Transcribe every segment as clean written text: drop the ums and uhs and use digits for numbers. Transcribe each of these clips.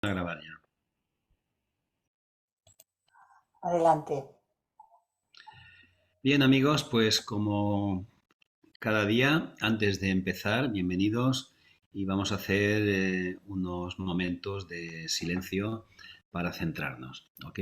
A grabar ya. Adelante. Bien, amigos, pues como cada día, antes de empezar, bienvenidos y vamos a hacer unos momentos de silencio para centrarnos, ¿ok?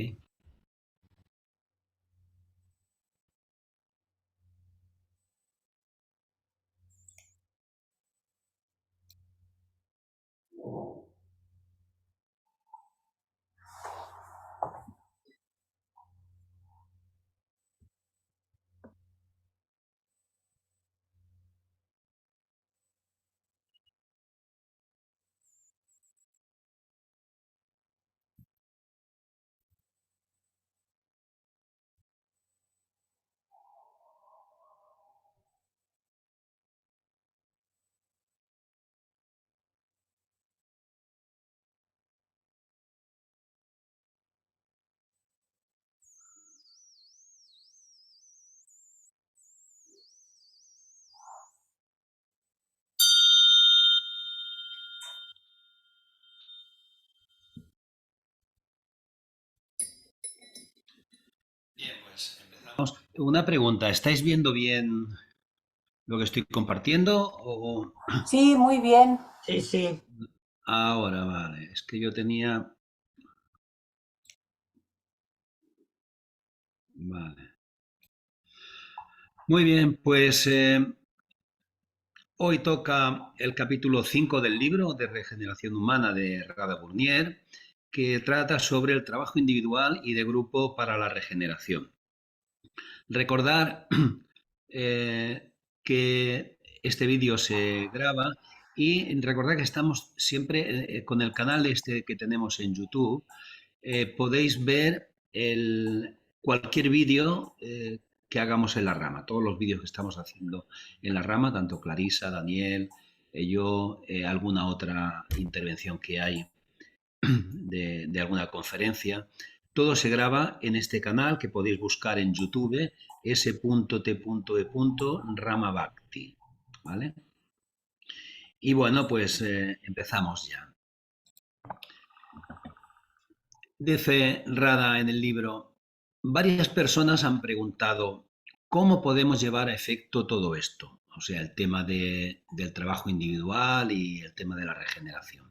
Bien, pues empezamos. Una pregunta, ¿estáis viendo bien lo que estoy compartiendo? Sí, muy bien. Sí, sí. Ahora, vale, es que yo tenía... Vale. Muy bien, pues hoy toca el capítulo 5 del libro de Regeneración Humana de Rada Burnier, que trata sobre el trabajo individual y de grupo para la regeneración. Recordar que este vídeo se graba y recordar que estamos siempre con el canal este que tenemos en YouTube. Podéis ver cualquier vídeo que hagamos en la rama, todos los vídeos que estamos haciendo en la rama, tanto Clarisa, Daniel, yo, alguna otra intervención que hay de alguna conferencia. Todo se graba en este canal que podéis buscar en YouTube, s.t.e. Ramabhakti. ¿Vale? Y bueno, pues empezamos ya. Dice Rada en el libro, varias personas han preguntado cómo podemos llevar a efecto todo esto, o sea, el tema del trabajo individual y el tema de la regeneración.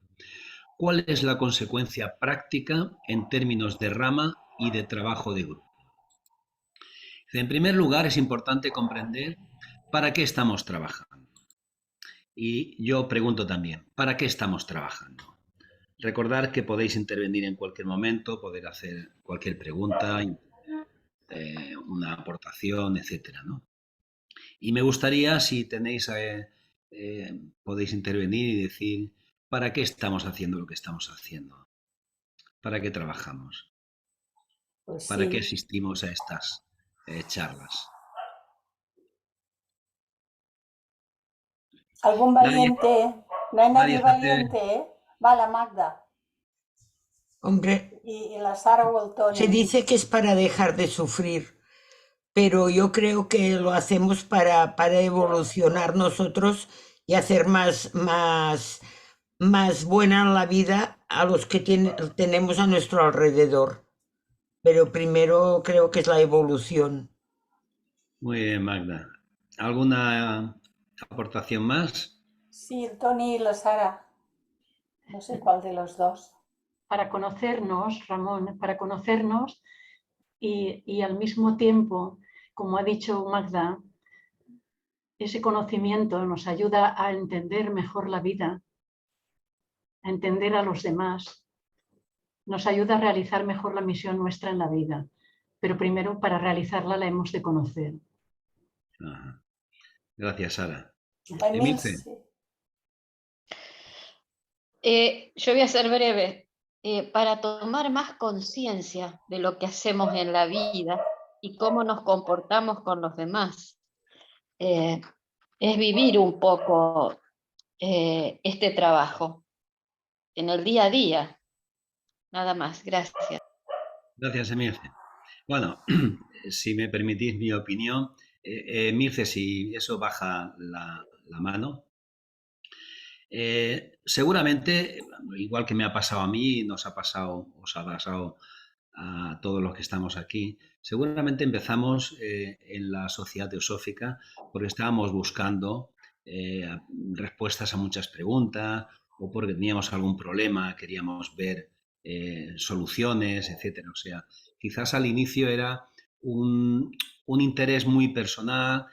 ¿Cuál es la consecuencia práctica en términos de rama y de trabajo de grupo? En primer lugar, es importante comprender para qué estamos trabajando. Y yo pregunto también, ¿para qué estamos trabajando? Recordar que podéis intervenir en cualquier momento, poder hacer cualquier pregunta, una aportación, etcétera, ¿no? Y me gustaría, si tenéis, podéis intervenir y decir, ¿para qué estamos haciendo lo que estamos haciendo? ¿Para qué trabajamos? Pues ¿Para qué sí. asistimos a estas charlas? ¿Algún Nadie, valiente? No hay nadie nadie hace... valiente, ¿eh? Va la Magda Hombre, y la Sara o el se Tony. dice que es para dejar de sufrir, pero yo creo que lo hacemos para evolucionar nosotros y hacer más buena la vida a los que tenemos a nuestro alrededor. Pero primero creo que es la evolución. Muy bien, Magda. ¿Alguna aportación más? Sí, el Tony y la Sara. No sé cuál de los dos. Para conocernos, Ramón, para conocernos y al mismo tiempo, como ha dicho Magda, ese conocimiento nos ayuda a entender mejor la vida, a entender a los demás, nos ayuda a realizar mejor la misión nuestra en la vida. Pero primero, para realizarla, la hemos de conocer. Ajá. Gracias, Sara. Emil, Emilce. sí. Yo voy a ser breve. Para tomar más conciencia de lo que hacemos en la vida y cómo nos comportamos con los demás. Eh, es vivir un poco este trabajo en el día a día. Nada más. Gracias. Gracias, Emilce. Bueno, si me permitís mi opinión, Emilce, si eso baja la mano. Seguramente, igual que me ha pasado a mí, os ha pasado a todos los que estamos aquí, seguramente empezamos en la sociedad teosófica porque estábamos buscando respuestas a muchas preguntas o porque teníamos algún problema, queríamos ver soluciones, etcétera. O sea, quizás al inicio era un interés muy personal,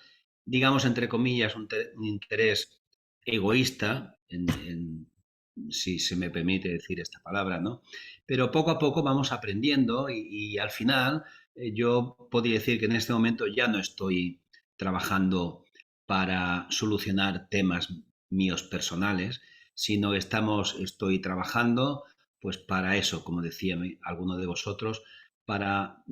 digamos, entre comillas, un interés egoísta, si se me permite decir esta palabra, ¿no? Pero poco a poco vamos aprendiendo y al final yo podría decir que en este momento ya no estoy trabajando para solucionar temas míos personales, sino estoy trabajando pues para eso, como decía alguno de vosotros, para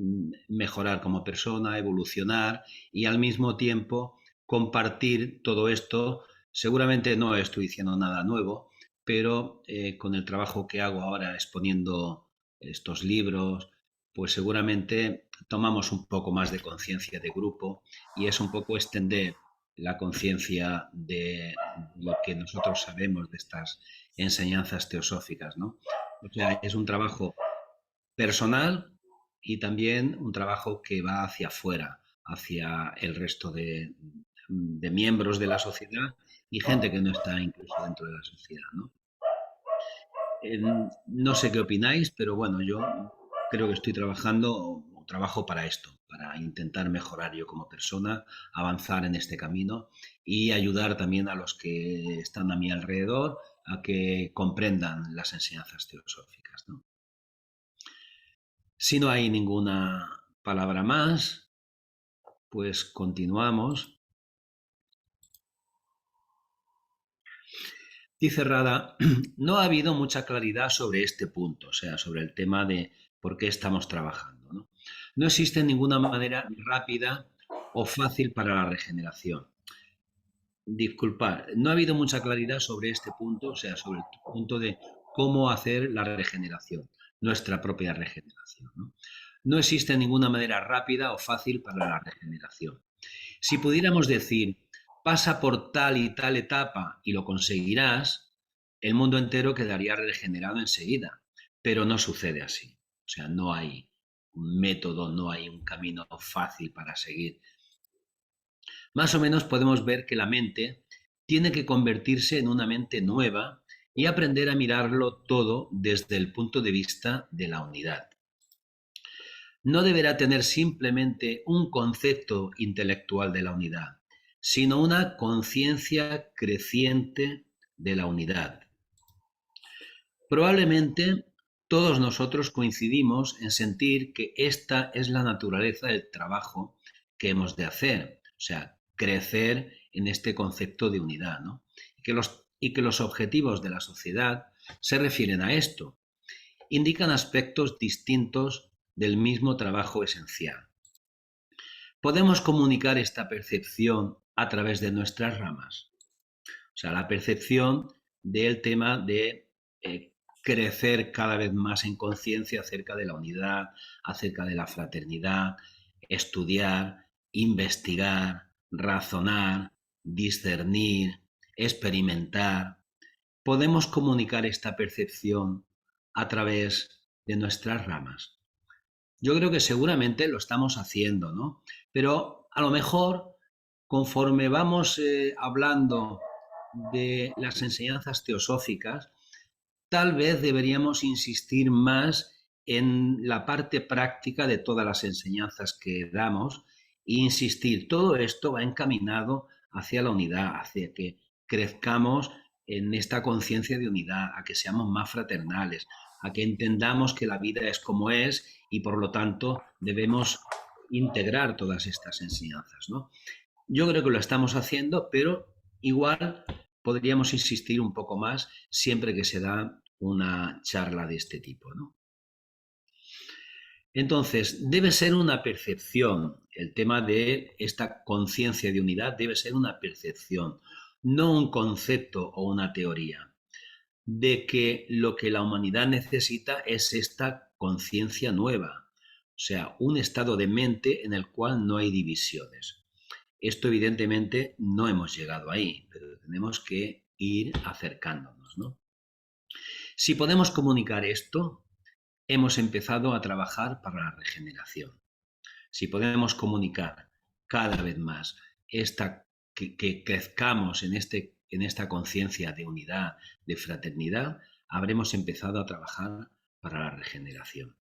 mejorar como persona, evolucionar y al mismo tiempo compartir todo esto. Seguramente no estoy diciendo nada nuevo, pero con el trabajo que hago ahora exponiendo estos libros, pues seguramente tomamos un poco más de conciencia de grupo y es un poco extender la conciencia de lo que nosotros sabemos de estas enseñanzas teosóficas, ¿no? O sea, es un trabajo personal y también un trabajo que va hacia afuera, hacia el resto de miembros de la sociedad y gente que no está incluso dentro de la sociedad, ¿no? No sé qué opináis, pero bueno, yo creo que estoy trabajando o trabajo para esto, para intentar mejorar yo como persona, avanzar en este camino y ayudar también a los que están a mi alrededor a que comprendan las enseñanzas teosóficas, ¿no? Si no hay ninguna palabra más, pues continuamos. Dice Rada, no ha habido mucha claridad sobre este punto, o sea, sobre el tema de por qué estamos trabajando, ¿no? No existe ninguna manera rápida o fácil para la regeneración. Disculpad, no ha habido mucha claridad sobre este punto, o sea, sobre el punto de cómo hacer la regeneración, nuestra propia regeneración, ¿no? No existe ninguna manera rápida o fácil para la regeneración. Si pudiéramos decir, pasa por tal y tal etapa y lo conseguirás, el mundo entero quedaría regenerado enseguida, pero no sucede así. O sea, no hay un método, no hay un camino fácil para seguir. Más o menos podemos ver que la mente tiene que convertirse en una mente nueva y aprender a mirarlo todo desde el punto de vista de la unidad. No deberá tener simplemente un concepto intelectual de la unidad, sino una conciencia creciente de la unidad. Probablemente todos nosotros coincidimos en sentir que esta es la naturaleza del trabajo que hemos de hacer, o sea, crecer en este concepto de unidad, ¿no? Y que los objetivos de la sociedad se refieren a esto, indican aspectos distintos del mismo trabajo esencial. Podemos comunicar esta percepción a través de nuestras ramas. O sea, la percepción del tema de crecer cada vez más en conciencia acerca de la unidad, acerca de la fraternidad, estudiar, investigar, razonar, discernir, experimentar. Podemos comunicar esta percepción a través de nuestras ramas. Yo creo que seguramente lo estamos haciendo, ¿no? Pero a lo mejor, conforme vamos hablando de las enseñanzas teosóficas, tal vez deberíamos insistir más en la parte práctica de todas las enseñanzas que damos e insistir, todo esto va encaminado hacia la unidad, hacia que crezcamos en esta conciencia de unidad, a que seamos más fraternales, a que entendamos que la vida es como es y por lo tanto debemos integrar todas estas enseñanzas, ¿no? Yo creo que lo estamos haciendo, pero igual podríamos insistir un poco más siempre que se da una charla de este tipo, ¿no? Entonces, debe ser una percepción, el tema de esta conciencia de unidad debe ser una percepción, no un concepto o una teoría, de que lo que la humanidad necesita es esta conciencia nueva, o sea, un estado de mente en el cual no hay divisiones. Esto evidentemente no hemos llegado ahí, pero tenemos que ir acercándonos, ¿no? Si podemos comunicar esto, hemos empezado a trabajar para la regeneración. Si podemos comunicar cada vez más que crezcamos en esta conciencia de unidad, de fraternidad, habremos empezado a trabajar para la regeneración.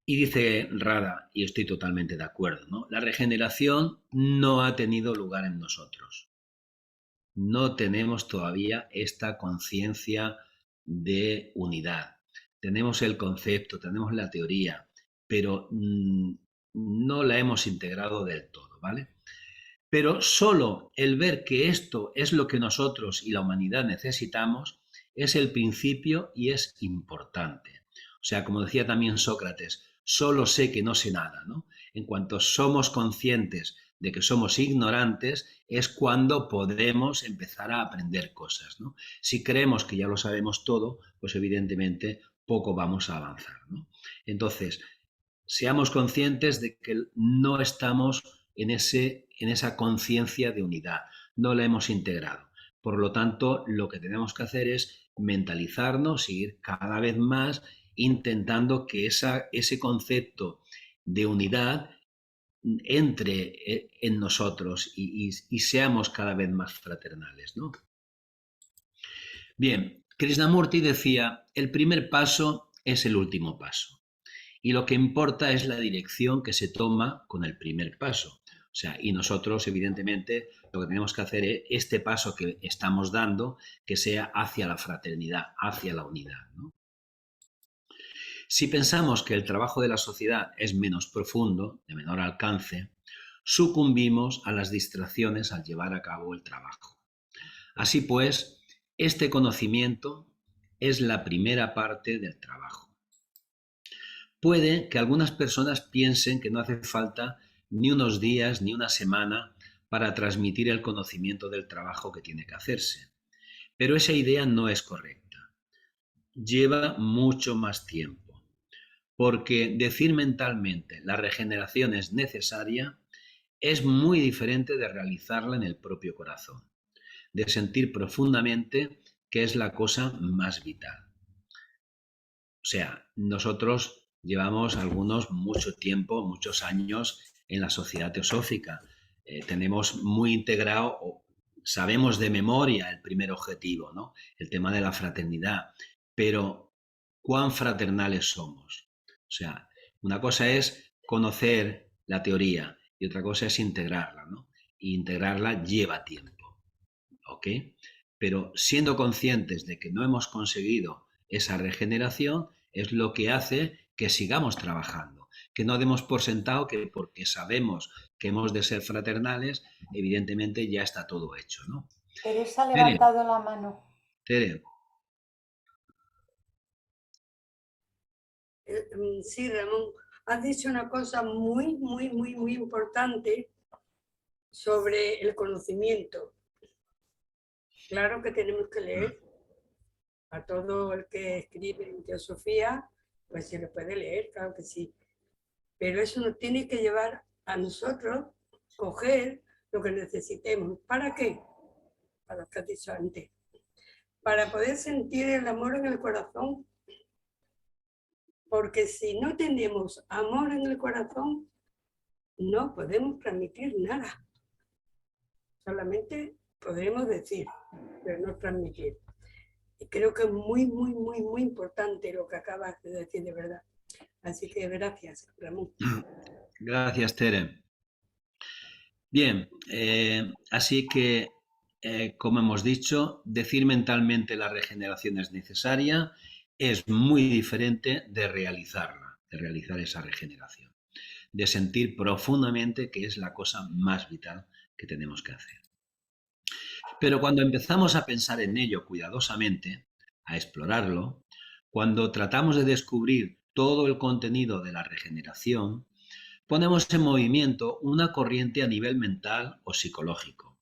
Y dice Rada, y estoy totalmente de acuerdo, ¿no? La regeneración no ha tenido lugar en nosotros. No tenemos todavía esta conciencia de unidad. Tenemos el concepto, tenemos la teoría, pero no la hemos integrado del todo, ¿vale? Pero solo el ver que esto es lo que nosotros y la humanidad necesitamos es el principio y es importante. O sea, como decía también Sócrates, solo sé que no sé nada, ¿no? En cuanto somos conscientes de que somos ignorantes, es cuando podemos empezar a aprender cosas, ¿no? Si creemos que ya lo sabemos todo, pues evidentemente poco vamos a avanzar, ¿no? Entonces, seamos conscientes de que no estamos en esa conciencia de unidad, no la hemos integrado. Por lo tanto, lo que tenemos que hacer es mentalizarnos y ir cada vez más intentando que ese concepto de unidad entre en nosotros y seamos cada vez más fraternales, ¿no? Bien, Krishnamurti decía, el primer paso es el último paso y lo que importa es la dirección que se toma con el primer paso. O sea, y nosotros, evidentemente, lo que tenemos que hacer es este paso que estamos dando, que sea hacia la fraternidad, hacia la unidad, ¿no? Si pensamos que el trabajo de la sociedad es menos profundo, de menor alcance, sucumbimos a las distracciones al llevar a cabo el trabajo. Así pues, este conocimiento es la primera parte del trabajo. Puede que algunas personas piensen que no hace falta ni unos días ni una semana para transmitir el conocimiento del trabajo que tiene que hacerse, pero esa idea no es correcta. Lleva mucho más tiempo. Porque decir mentalmente la regeneración es necesaria es muy diferente de realizarla en el propio corazón, de sentir profundamente que es la cosa más vital. O sea, nosotros llevamos algunos mucho tiempo, muchos años en la sociedad teosófica. Tenemos muy integrado, sabemos de memoria el primer objetivo, ¿no? El tema de la fraternidad, pero ¿cuán fraternales somos? O sea, una cosa es conocer la teoría y otra cosa es integrarla, ¿no? Y integrarla lleva tiempo, ¿ok? Pero siendo conscientes de que no hemos conseguido esa regeneración es lo que hace que sigamos trabajando, que no demos por sentado que porque sabemos que hemos de ser fraternales, evidentemente ya está todo hecho, ¿no? Teresa ha levantado la mano. Tere. Sí, Ramón, has dicho una cosa muy, muy, muy, muy importante sobre el conocimiento. Claro que tenemos que leer. A todo el que escribe en teosofía, pues se lo puede leer, claro que sí. Pero eso nos tiene que llevar a nosotros coger lo que necesitemos. ¿Para qué? Para lo que has dicho antes. Para poder sentir el amor en el corazón. Porque si no tenemos amor en el corazón, no podemos transmitir nada. Solamente podremos decir, pero no transmitir. Y creo que es muy, muy, muy, muy importante lo que acabas de decir, de verdad. Así que gracias, Ramón. Gracias, Tere. Bien, así que, como hemos dicho, decir mentalmente la regeneración es necesaria es muy diferente de realizarla, de realizar esa regeneración, de sentir profundamente que es la cosa más vital que tenemos que hacer. Pero cuando empezamos a pensar en ello cuidadosamente, a explorarlo, cuando tratamos de descubrir todo el contenido de la regeneración, ponemos en movimiento una corriente a nivel mental o psicológico.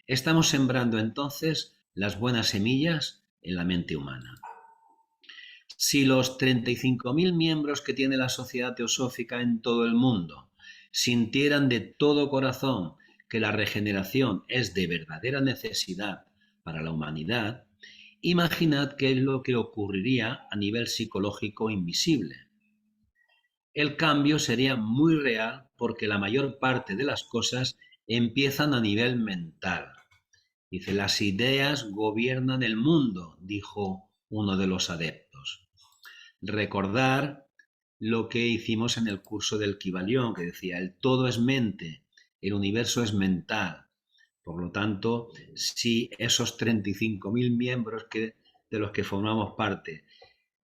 Estamos sembrando entonces las buenas semillas en la mente humana. Si los 35.000 miembros que tiene la Sociedad Teosófica en todo el mundo sintieran de todo corazón que la regeneración es de verdadera necesidad para la humanidad, imaginad qué es lo que ocurriría a nivel psicológico invisible. El cambio sería muy real porque la mayor parte de las cosas empiezan a nivel mental. Dice, las ideas gobiernan el mundo, dijo uno de los adeptos. Recordar lo que hicimos en el curso del Kybalión, que decía, el todo es mente, el universo es mental. Por lo tanto, si esos 35.000 miembros de los que formamos parte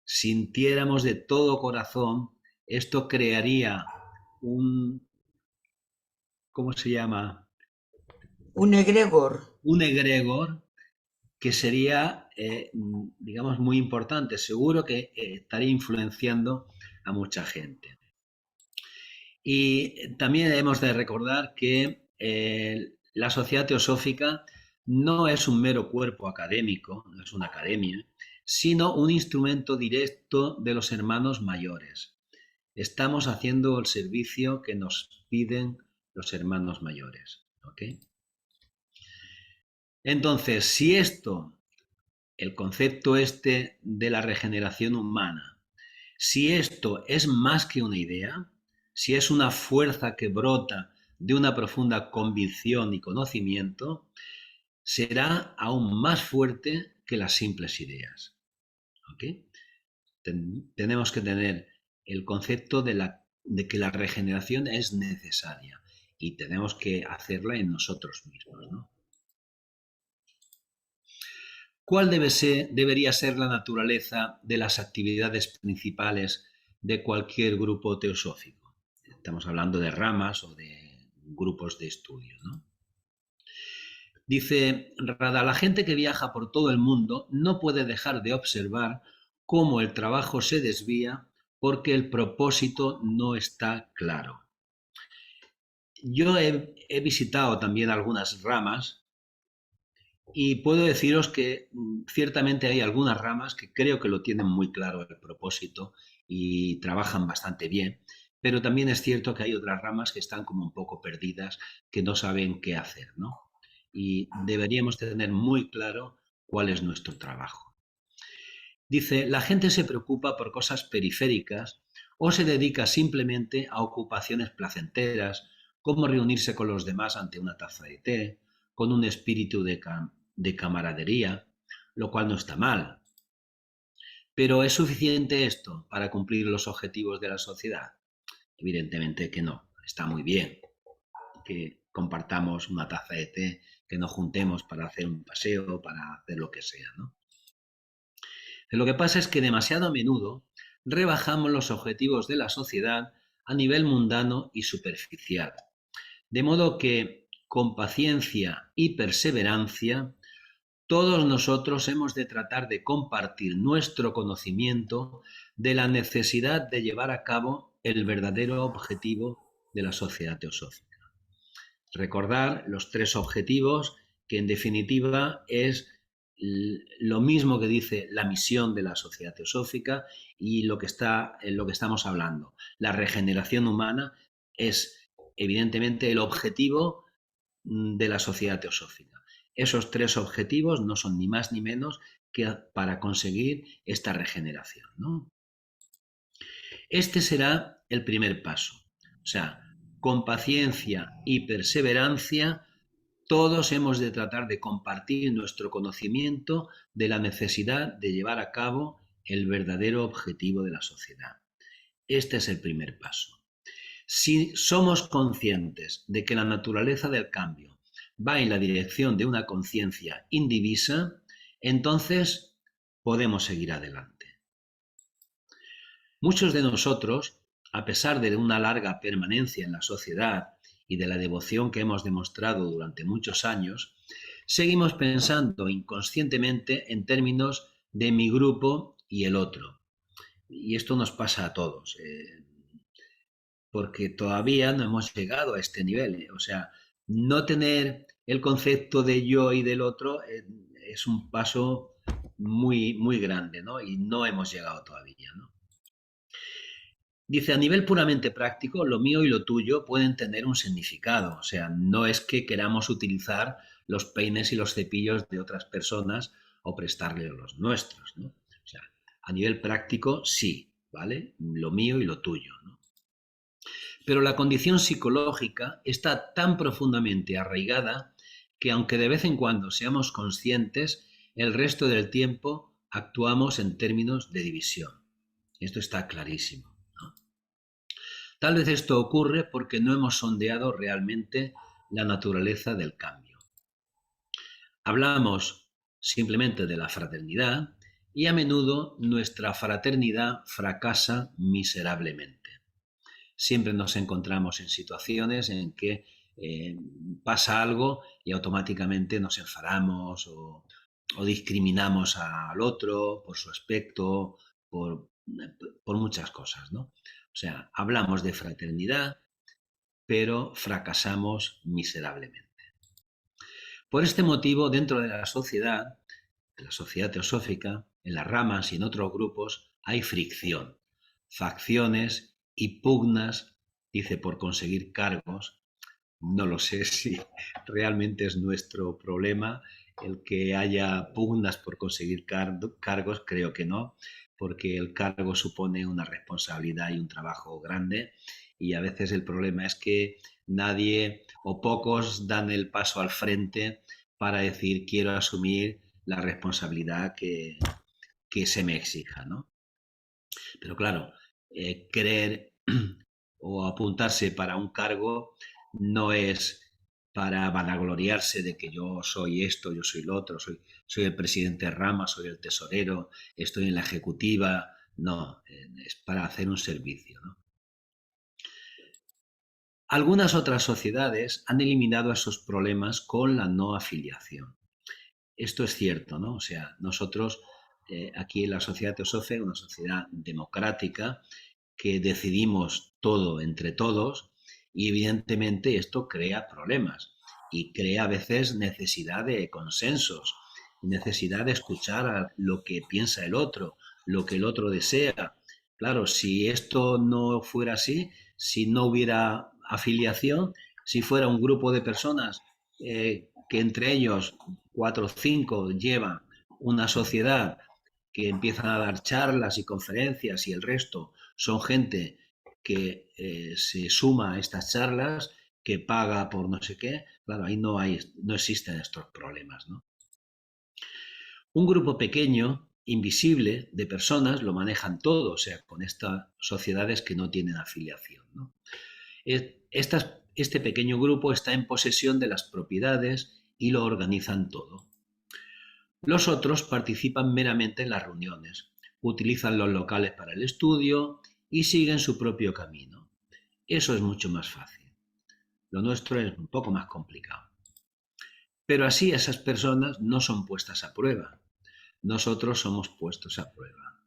sintiéramos de todo corazón, esto crearía ¿cómo se llama? Un egregor. Un egregor que sería, digamos, muy importante. Seguro que estaría influenciando a mucha gente. Y también hemos de recordar que la Sociedad Teosófica no es un mero cuerpo académico, no es una academia, sino un instrumento directo de los hermanos mayores. Estamos haciendo el servicio que nos piden los hermanos mayores. ¿Ok? Entonces, si el concepto este de la regeneración humana, si esto es más que una idea, si es una fuerza que brota de una profunda convicción y conocimiento, será aún más fuerte que las simples ideas. ¿Okay? Tenemos que tener el concepto de que la regeneración es necesaria y tenemos que hacerla en nosotros mismos, ¿no? ¿Cuál debería ser la naturaleza de las actividades principales de cualquier grupo teosófico? Estamos hablando de ramas o de grupos de estudio, ¿no? Dice Rada, la gente que viaja por todo el mundo no puede dejar de observar cómo el trabajo se desvía porque el propósito no está claro. Yo he visitado también algunas ramas y puedo deciros que ciertamente hay algunas ramas que creo que lo tienen muy claro el propósito y trabajan bastante bien, pero también es cierto que hay otras ramas que están como un poco perdidas, que no saben qué hacer, ¿no? Y deberíamos tener muy claro cuál es nuestro trabajo. Dice, la gente se preocupa por cosas periféricas o se dedica simplemente a ocupaciones placenteras, como reunirse con los demás ante una taza de té, con un espíritu de camaradería, lo cual no está mal. ¿Pero es suficiente esto para cumplir los objetivos de la sociedad? Evidentemente que no. Está muy bien que compartamos una taza de té, que nos juntemos para hacer un paseo, para hacer lo que sea, ¿no? Lo que pasa es que demasiado a menudo rebajamos los objetivos de la sociedad a nivel mundano y superficial. De modo que, con paciencia y perseverancia, todos nosotros hemos de tratar de compartir nuestro conocimiento de la necesidad de llevar a cabo el verdadero objetivo de la Sociedad Teosófica. Recordar los 3 objetivos, que en definitiva es lo mismo que dice la misión de la Sociedad Teosófica y lo que estamos hablando. La regeneración humana es evidentemente el objetivo de la Sociedad Teosófica. Esos 3 objetivos no son ni más ni menos que para conseguir esta regeneración, ¿no? Este será el primer paso. O sea, con paciencia y perseverancia, todos hemos de tratar de compartir nuestro conocimiento de la necesidad de llevar a cabo el verdadero objetivo de la sociedad. Este es el primer paso. Si somos conscientes de que la naturaleza del cambio va en la dirección de una conciencia indivisa, entonces podemos seguir adelante. Muchos de nosotros, a pesar de una larga permanencia en la sociedad y de la devoción que hemos demostrado durante muchos años, seguimos pensando inconscientemente en términos de mi grupo y el otro. Y esto nos pasa a todos, porque todavía no hemos llegado a este nivel. O sea, no tener el concepto de yo y del otro es un paso muy, muy grande, ¿no? Y no hemos llegado todavía, ¿no? Dice, a nivel puramente práctico, lo mío y lo tuyo pueden tener un significado. O sea, no es que queramos utilizar los peines y los cepillos de otras personas o prestarle los nuestros, ¿no? O sea, a nivel práctico sí, ¿vale? Lo mío y lo tuyo, ¿no? Pero la condición psicológica está tan profundamente arraigada que aunque de vez en cuando seamos conscientes, el resto del tiempo actuamos en términos de división. Esto está clarísimo, ¿no? Tal vez esto ocurre porque no hemos sondeado realmente la naturaleza del cambio. Hablamos simplemente de la fraternidad y a menudo nuestra fraternidad fracasa miserablemente. Siempre nos encontramos en situaciones en que pasa algo y automáticamente nos enfadamos o discriminamos al otro por su aspecto, por muchas cosas, ¿no? O sea, hablamos de fraternidad, pero fracasamos miserablemente. Por este motivo, dentro de la sociedad teosófica, en las ramas y en otros grupos, hay fricción, facciones y pugnas, dice, por conseguir cargos. No lo sé si realmente es nuestro problema el que haya pugnas por conseguir cargos, creo que no, porque el cargo supone una responsabilidad y un trabajo grande y a veces el problema es que nadie o pocos dan el paso al frente para decir quiero asumir la responsabilidad que se me exija, ¿no? Pero claro, querer o apuntarse para un cargo no es para vanagloriarse de que yo soy esto, yo soy lo otro, soy el presidente de rama, soy el tesorero, estoy en la ejecutiva. No, es para hacer un servicio, ¿no? Algunas otras sociedades han eliminado esos problemas con la no afiliación. Esto es cierto, ¿no? O sea, nosotros aquí en la sociedad teosófica, una sociedad democrática, que decidimos todo entre todos y evidentemente esto crea problemas y crea a veces necesidad de consensos, necesidad de escuchar a lo que piensa el otro, lo que el otro desea. Claro, si esto no fuera así, si no hubiera afiliación, si fuera un grupo de personas que entre ellos 4 o 5 llevan una sociedad que empiezan a dar charlas y conferencias y el resto son gente que se suma a estas charlas, que paga por no sé qué, claro, ahí no existen estos problemas, ¿no? Un grupo pequeño, invisible, de personas lo manejan todo, o sea, con estas sociedades que no tienen afiliación, ¿no? Este pequeño grupo está en posesión de las propiedades y lo organizan todo. Los otros participan meramente en las reuniones, utilizan los locales para el estudio y siguen su propio camino. Eso es mucho más fácil. Lo nuestro es un poco más complicado. Pero así esas personas no son puestas a prueba. Nosotros somos puestos a prueba.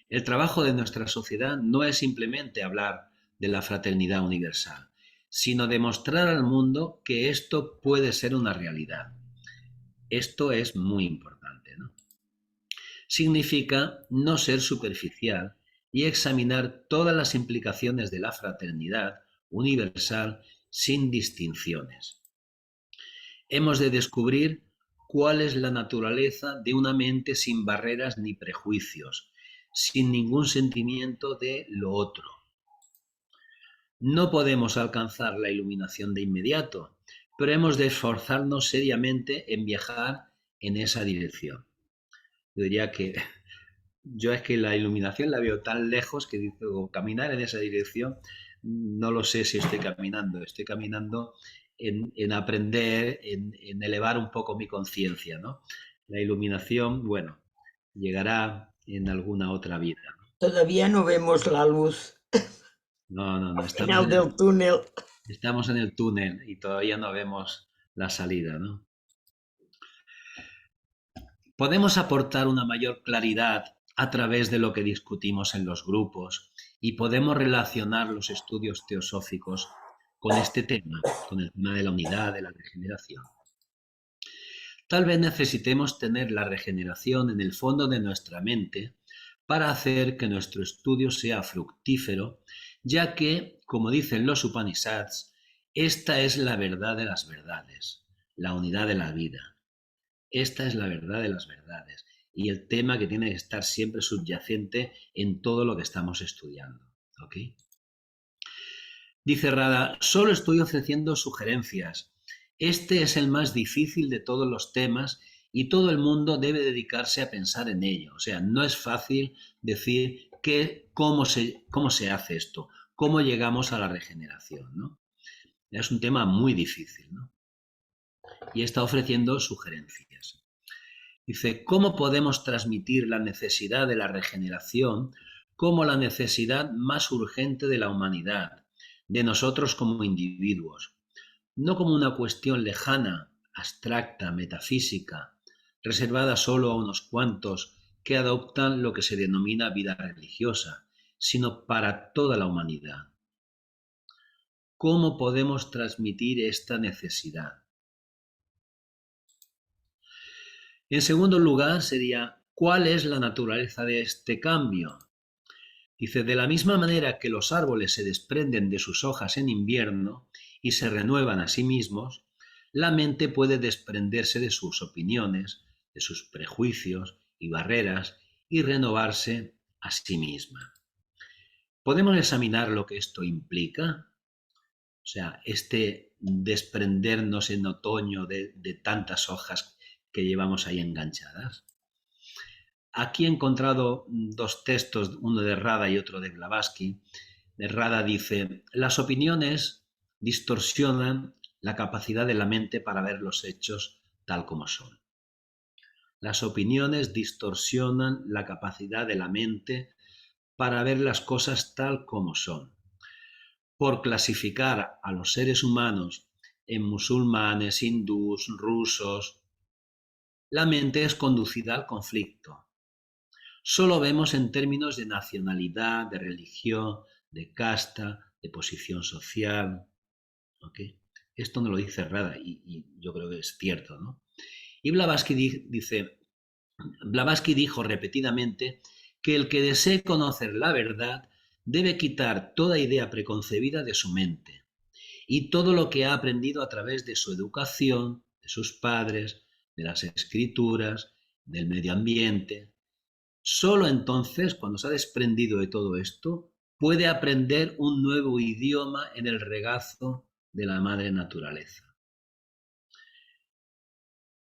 El trabajo de nuestra sociedad no es simplemente hablar de la fraternidad universal, sino demostrar al mundo que esto puede ser una realidad. Esto es muy importante, ¿no? Significa no ser superficial y examinar todas las implicaciones de la fraternidad universal sin distinciones. Hemos de descubrir cuál es la naturaleza de una mente sin barreras ni prejuicios, sin ningún sentimiento de lo otro. No podemos alcanzar la iluminación de inmediato, pero hemos de esforzarnos seriamente en viajar en esa dirección. Yo diría que yo es que la iluminación la veo tan lejos que digo, caminar en esa dirección, no lo sé si estoy caminando en aprender, en elevar un poco mi conciencia, ¿no? La iluminación, bueno, llegará en alguna otra vida. Todavía no vemos la luz No, al final del túnel. Estamos en el túnel y todavía no vemos la salida, ¿no? Podemos aportar una mayor claridad a través de lo que discutimos en los grupos y podemos relacionar los estudios teosóficos con este tema, con el tema de la unidad, de la regeneración. Tal vez necesitemos tener la regeneración en el fondo de nuestra mente para hacer que nuestro estudio sea fructífero, ya que, como dicen los Upanishads, esta es la verdad de las verdades. la unidad de la vida. Esta es la verdad de las verdades y el tema que tiene que estar siempre subyacente en todo lo que estamos estudiando. ¿Ok? Dice Rada, solo estoy ofreciendo sugerencias. Este es el más difícil de todos los temas y todo el mundo debe dedicarse a pensar en ello. O sea, no es fácil decir cómo se hace esto, cómo llegamos a la regeneración, ¿no? Es un tema muy difícil, ¿no? Y está ofreciendo sugerencias. Dice, ¿cómo podemos transmitir la necesidad de la regeneración como la necesidad más urgente de la humanidad, de nosotros como individuos? No como una cuestión lejana, abstracta, metafísica, reservada solo a unos cuantos que adoptan lo que se denomina vida religiosa, sino para toda la humanidad. ¿Cómo podemos transmitir esta necesidad? En segundo lugar sería, ¿cuál es la naturaleza de este cambio? Dice, de la misma manera que los árboles se desprenden de sus hojas en invierno y se renuevan a sí mismos, la mente puede desprenderse de sus opiniones, de sus prejuicios y barreras y renovarse a sí misma. ¿Podemos examinar lo que esto implica? O sea, este desprendernos en otoño de tantas hojas que llevamos ahí enganchadas. Aquí he encontrado dos textos, uno de Rada y otro de Blavatsky. De Rada dice, las opiniones distorsionan la capacidad de la mente para ver los hechos tal como son. Las opiniones distorsionan la capacidad de la mente para ver las cosas tal como son. Por clasificar a los seres humanos en musulmanes, hindús, rusos, la mente es conducida al conflicto. Solo vemos en términos de nacionalidad, de religión, de casta, de posición social. ¿Okay? Esto no lo dice Rada y yo creo que es cierto, ¿no? Y Blavatsky dijo repetidamente que el que desee conocer la verdad debe quitar toda idea preconcebida de su mente y todo lo que ha aprendido a través de su educación, de sus padres, de las escrituras, del medio ambiente. Solo entonces, cuando se ha desprendido de todo esto, puede aprender un nuevo idioma en el regazo de la madre naturaleza.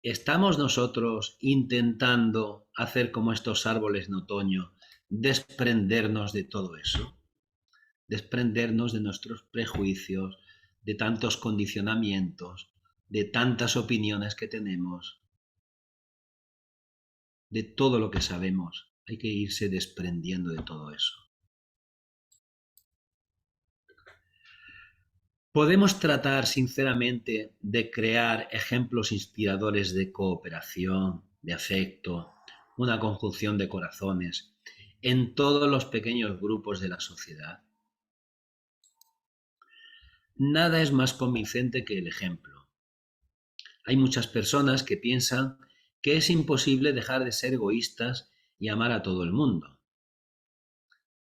¿Estamos nosotros intentando hacer como estos árboles en otoño, desprendernos de todo eso? Desprendernos de nuestros prejuicios, de tantos condicionamientos, de tantas opiniones que tenemos, de todo lo que sabemos. Hay que irse desprendiendo de todo eso. ¿Podemos tratar sinceramente de crear ejemplos inspiradores de cooperación, de afecto, una conjunción de corazones en todos los pequeños grupos de la sociedad? Nada es más convincente que el ejemplo. Hay muchas personas que piensan que es imposible dejar de ser egoístas y amar a todo el mundo.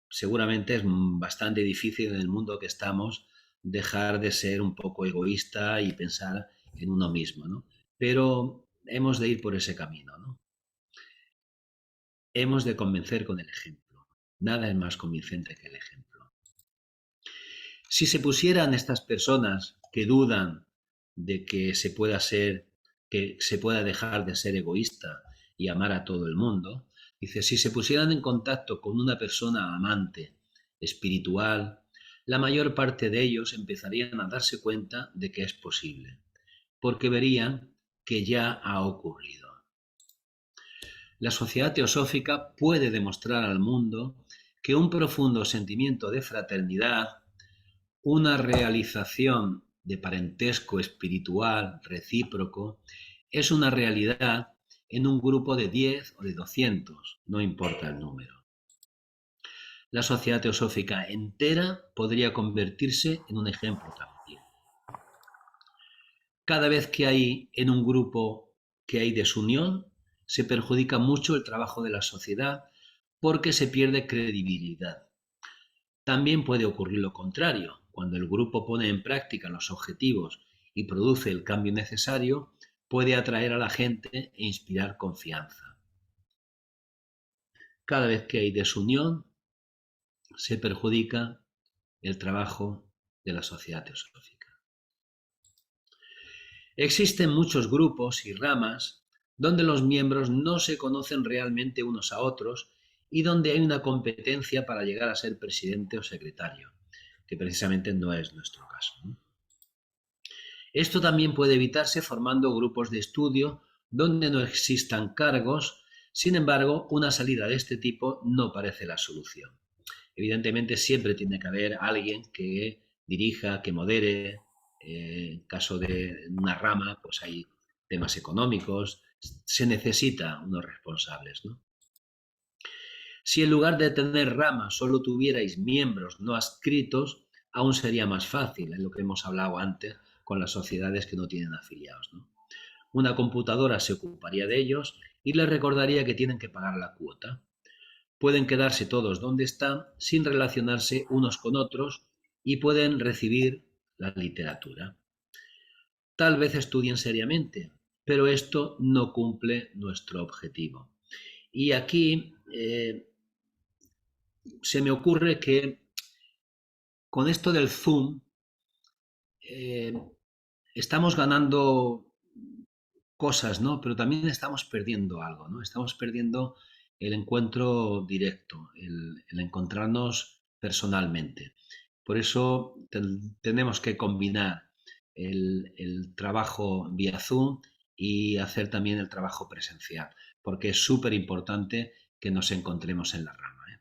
Seguramente es bastante difícil en el mundo que estamos dejar de ser un poco egoísta y pensar en uno mismo, ¿no? Pero hemos de ir por ese camino, ¿no? Hemos de convencer con el ejemplo. Nada es más convincente que el ejemplo. Si se pusieran estas personas que dudan de que se pueda dejar de ser egoísta y amar a todo el mundo, dice, si se pusieran en contacto con una persona amante, espiritual, la mayor parte de ellos empezarían a darse cuenta de que es posible, porque verían que ya ha ocurrido. La sociedad teosófica puede demostrar al mundo que un profundo sentimiento de fraternidad, una realización de parentesco espiritual recíproco, es una realidad en un grupo de 10 o de 200, no importa el número. La sociedad teosófica entera podría convertirse en un ejemplo también. Cada vez que hay en un grupo que hay desunión, se perjudica mucho el trabajo de la sociedad porque se pierde credibilidad. También puede ocurrir lo contrario, cuando el grupo pone en práctica los objetivos y produce el cambio necesario, puede atraer a la gente e inspirar confianza. Cada vez que hay desunión, se perjudica el trabajo de la sociedad teosófica. Existen muchos grupos y ramas donde los miembros no se conocen realmente unos a otros y donde hay una competencia para llegar a ser presidente o secretario, que precisamente no es nuestro caso, ¿no? Esto también puede evitarse formando grupos de estudio donde no existan cargos. Sin embargo, una salida de este tipo no parece la solución. Evidentemente siempre tiene que haber alguien que dirija, que modere. En caso de una rama, pues hay temas económicos. Se necesita unos responsables, ¿no? Si en lugar de tener ramas solo tuvierais miembros no adscritos, aún sería más fácil, en lo que hemos hablado antes con las sociedades que no tienen afiliados, ¿no? Una computadora se ocuparía de ellos y les recordaría que tienen que pagar la cuota. Pueden quedarse todos donde están sin relacionarse unos con otros y pueden recibir la literatura. Tal vez estudien seriamente, pero esto no cumple nuestro objetivo. Y aquí se me ocurre que con esto del Zoom estamos ganando cosas, ¿no? Pero también estamos perdiendo algo, ¿no? Estamos perdiendo el encuentro directo, el encontrarnos personalmente. Por eso tenemos que combinar el trabajo vía Zoom y hacer también el trabajo presencial, porque es súper importante que nos encontremos en la rama, ¿eh?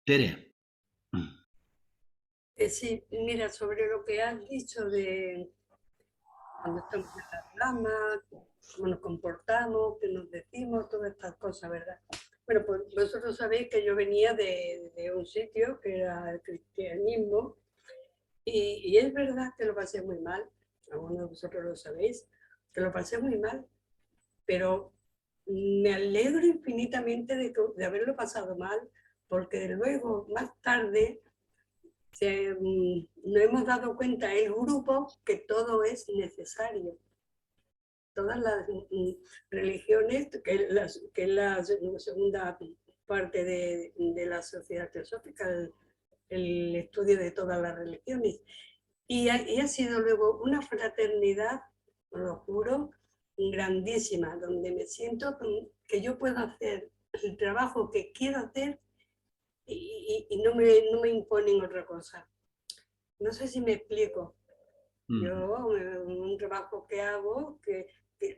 Tere. Sí, mira, sobre lo que has dicho de cuando estamos en la rama, cómo nos comportamos, qué nos decimos, todas estas cosas, ¿verdad? Bueno, pues vosotros sabéis que yo venía de un sitio que era el cristianismo y es verdad que lo pasé muy mal, algunos de vosotros lo sabéis, que lo pasé muy mal, pero me alegro infinitamente de haberlo pasado mal, porque luego, más tarde, nos hemos dado cuenta el grupo que todo es necesario. Todas las religiones, que es la segunda parte de la sociedad teosófica, el estudio de todas las religiones. Y ha sido luego una fraternidad, os lo juro, grandísima, donde me siento que yo puedo hacer el trabajo que quiero hacer y no me imponen otra cosa. No sé si me explico. Yo, un trabajo que hago, que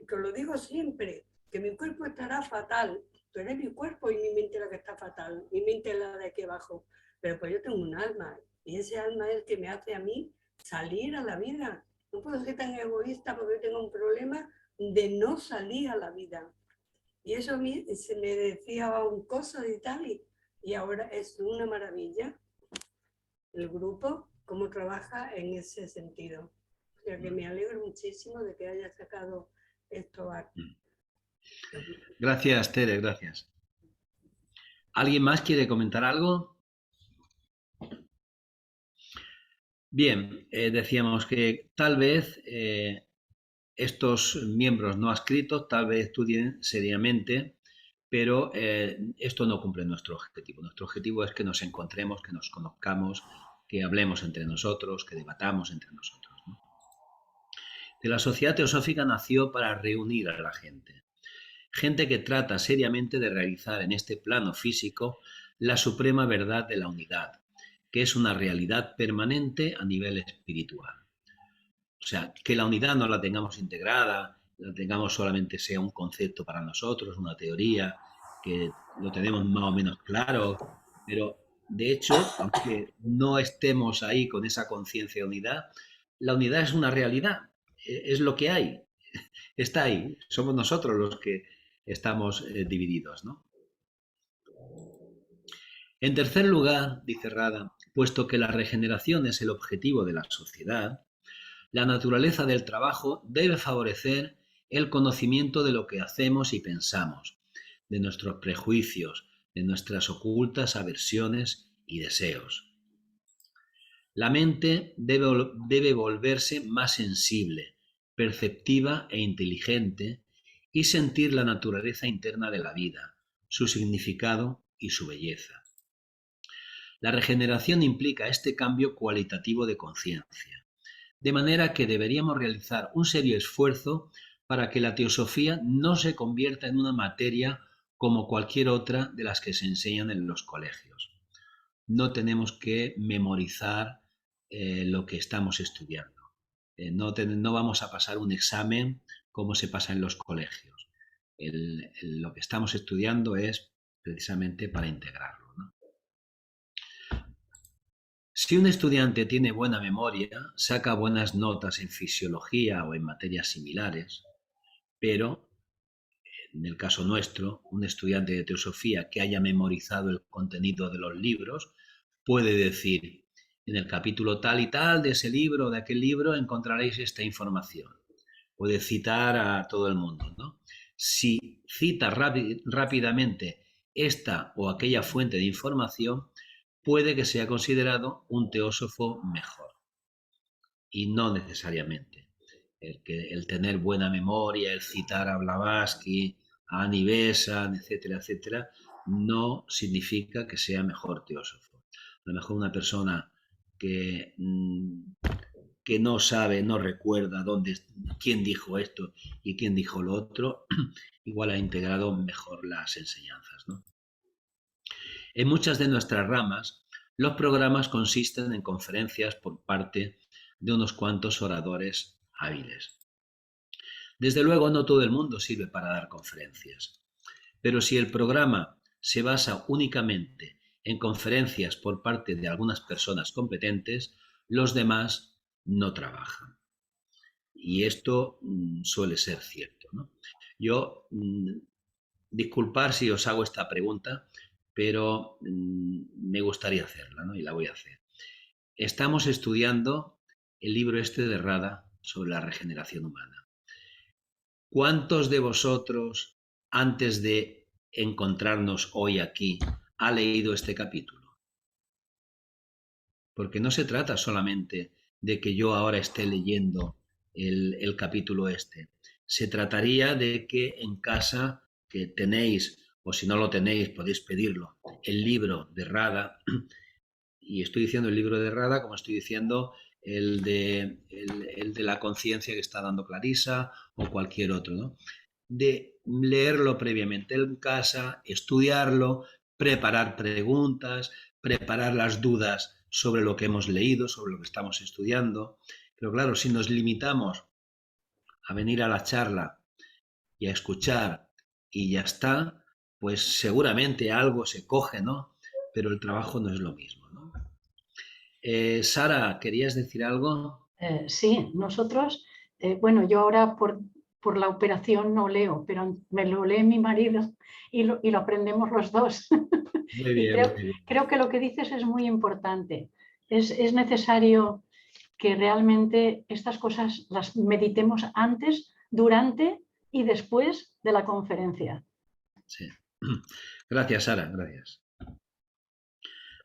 lo digo siempre, que mi cuerpo estará fatal. Tú eres mi cuerpo y mi mente la que está fatal. Mi mente es la de aquí abajo. Pero pues yo tengo un alma. Y ese alma es el que me hace a mí salir a la vida. No puedo ser tan egoísta porque yo tengo un problema de no salir a la vida. Y eso a mí se me decía un cosa y tal. Y ahora es una maravilla el grupo, cómo trabaja en ese sentido. O sea que me alegro muchísimo de que haya sacado esto aquí. Gracias, Tere, gracias. ¿Alguien más quiere comentar algo? Bien, decíamos que tal vez estos miembros no adscritos tal vez estudien seriamente, pero esto no cumple nuestro objetivo. Nuestro objetivo es que nos encontremos, que nos conozcamos, que hablemos entre nosotros, que debatamos entre nosotros, ¿no? La sociedad teosófica nació para reunir a la gente. Gente que trata seriamente de realizar en este plano físico la suprema verdad de la unidad, que es una realidad permanente a nivel espiritual. O sea, que la unidad no la tengamos integrada, la tengamos solamente sea un concepto para nosotros, una teoría, que lo tenemos más o menos claro, pero de hecho, aunque no estemos ahí con esa conciencia de unidad, la unidad es una realidad, es lo que hay, está ahí, somos nosotros los que estamos divididos, ¿no? En tercer lugar, dice Rada, puesto que la regeneración es el objetivo de la sociedad, la naturaleza del trabajo debe favorecer el conocimiento de lo que hacemos y pensamos, de nuestros prejuicios, de nuestras ocultas aversiones y deseos. La mente debe volverse más sensible, perceptiva e inteligente y sentir la naturaleza interna de la vida, su significado y su belleza. La regeneración implica este cambio cualitativo de conciencia, de manera que deberíamos realizar un serio esfuerzo para que la teosofía no se convierta en una materia como cualquier otra de las que se enseñan en los colegios. No tenemos que memorizar lo que estamos estudiando. No vamos a pasar un examen como se pasa en los colegios. Lo que estamos estudiando es precisamente para integrarlo, ¿no? Si un estudiante tiene buena memoria, saca buenas notas en fisiología o en materias similares, pero en el caso nuestro, un estudiante de teosofía que haya memorizado el contenido de los libros puede decir: en el capítulo tal y tal de ese libro, de aquel libro, encontraréis esta información. Puede citar a todo el mundo, ¿no? Si cita rápidamente esta o aquella fuente de información, puede que sea considerado un teósofo mejor. Y no necesariamente. El tener buena memoria, el citar a Blavatsky, a Annie Besant, etcétera, etcétera, no significa que sea mejor teósofo. A lo mejor una persona que no sabe, no recuerda quién dijo esto y quién dijo lo otro, igual ha integrado mejor las enseñanzas, ¿no? En muchas de nuestras ramas, los programas consisten en conferencias por parte de unos cuantos oradores hábiles. Desde luego, no todo el mundo sirve para dar conferencias, pero si el programa se basa únicamente en conferencias por parte de algunas personas competentes, los demás no trabajan. Y esto suele ser cierto, ¿no? Yo, disculpar si os hago esta pregunta, pero me gustaría hacerla, ¿no? Y la voy a hacer. Estamos estudiando el libro este de Rada sobre la regeneración humana. ¿Cuántos de vosotros, antes de encontrarnos hoy aquí, ha leído este capítulo? Porque no se trata solamente de que yo ahora esté leyendo el capítulo este. Se trataría de que en casa, que tenéis, o si no lo tenéis, podéis pedirlo, el libro de Rada, y estoy diciendo el libro de Rada como estoy diciendo el de la conciencia que está dando Clarisa o cualquier otro, ¿no? De leerlo previamente en casa, estudiarlo, preparar preguntas, preparar las dudas sobre lo que hemos leído, sobre lo que estamos estudiando. Pero claro, si nos limitamos a venir a la charla y a escuchar y ya está, pues seguramente algo se coge, ¿no? Pero el trabajo no es lo mismo, ¿no? Sara, ¿querías decir algo? Sí, nosotros, bueno, yo ahora por la operación no leo, pero me lo lee mi marido y lo aprendemos los dos. Muy Y bien, muy bien. creo que lo que dices es muy importante. Es necesario que realmente estas cosas las meditemos antes, durante y después de la conferencia. Sí. Gracias, Sara, gracias.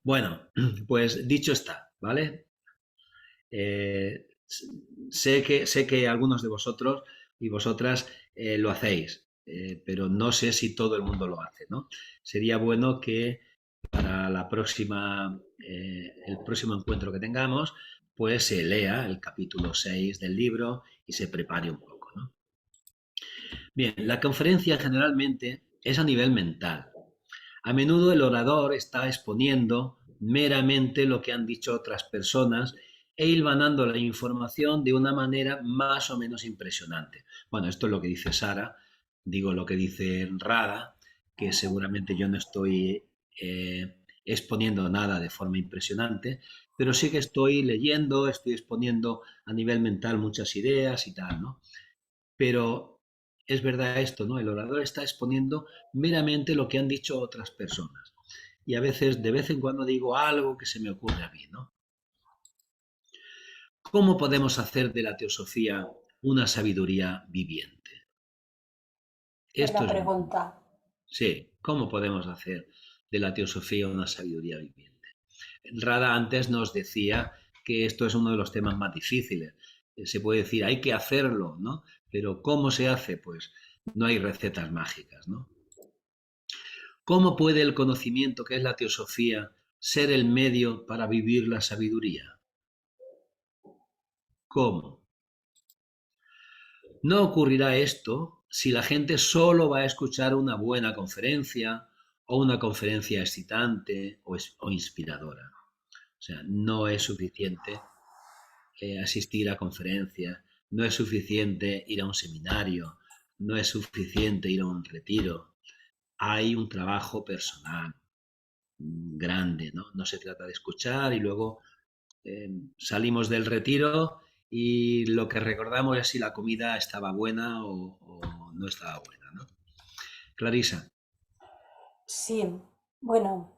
Bueno, pues dicho está, ¿vale? Sé que algunos de vosotros y vosotras lo hacéis, pero no sé si todo el mundo lo hace, ¿no? Sería bueno que para el próximo encuentro que tengamos, pues se lea el capítulo 6 del libro y se prepare un poco, ¿no? Bien, la conferencia generalmente es a nivel mental. A menudo el orador está exponiendo meramente lo que han dicho otras personas e hilvanando la información de una manera más o menos impresionante. Bueno, esto es lo que dice Sara, digo lo que dice Rada, que seguramente yo no estoy exponiendo nada de forma impresionante, pero sí que estoy leyendo, estoy exponiendo a nivel mental muchas ideas y tal, ¿no? Pero es verdad esto, ¿no? El orador está exponiendo meramente lo que han dicho otras personas. Y a veces, de vez en cuando digo algo que se me ocurre a mí, ¿no? ¿Cómo podemos hacer de la teosofía una sabiduría viviente? Esto Buena es... pregunta. Sí, ¿cómo podemos hacer de la teosofía una sabiduría viviente? Rada antes nos decía que esto es uno de los temas más difíciles. Se puede decir, hay que hacerlo, ¿no? Pero ¿cómo se hace? Pues no hay recetas mágicas, ¿no? ¿Cómo puede el conocimiento, que es la teosofía, ser el medio para vivir la sabiduría? ¿Cómo? No ocurrirá esto si la gente solo va a escuchar una buena conferencia o una conferencia excitante o inspiradora. O sea, no es suficiente asistir a conferencias, no es suficiente ir a un seminario, no es suficiente ir a un retiro. Hay un trabajo personal grande, ¿no? No se trata de escuchar y luego salimos del retiro y lo que recordamos es si la comida estaba buena o no estaba buena, ¿no? Clarisa. Sí, bueno,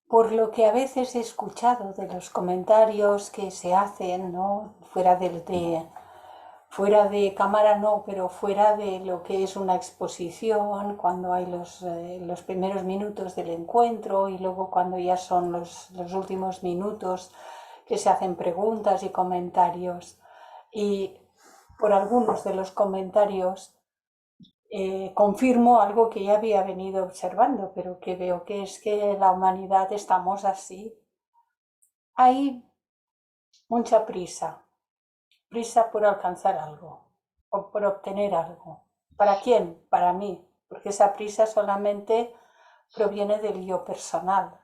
por lo que a veces he escuchado de los comentarios que se hacen, ¿no? Fuera de cámara no, pero fuera de lo que es una exposición, cuando hay los primeros minutos del encuentro y luego cuando ya son los últimos minutos que se hacen preguntas y comentarios. Y por algunos de los comentarios confirmo algo que ya había venido observando, pero que veo que es que la humanidad estamos así. Hay mucha prisa por alcanzar algo o por obtener algo. ¿Para quién? Para mí, porque esa prisa solamente proviene del yo personal.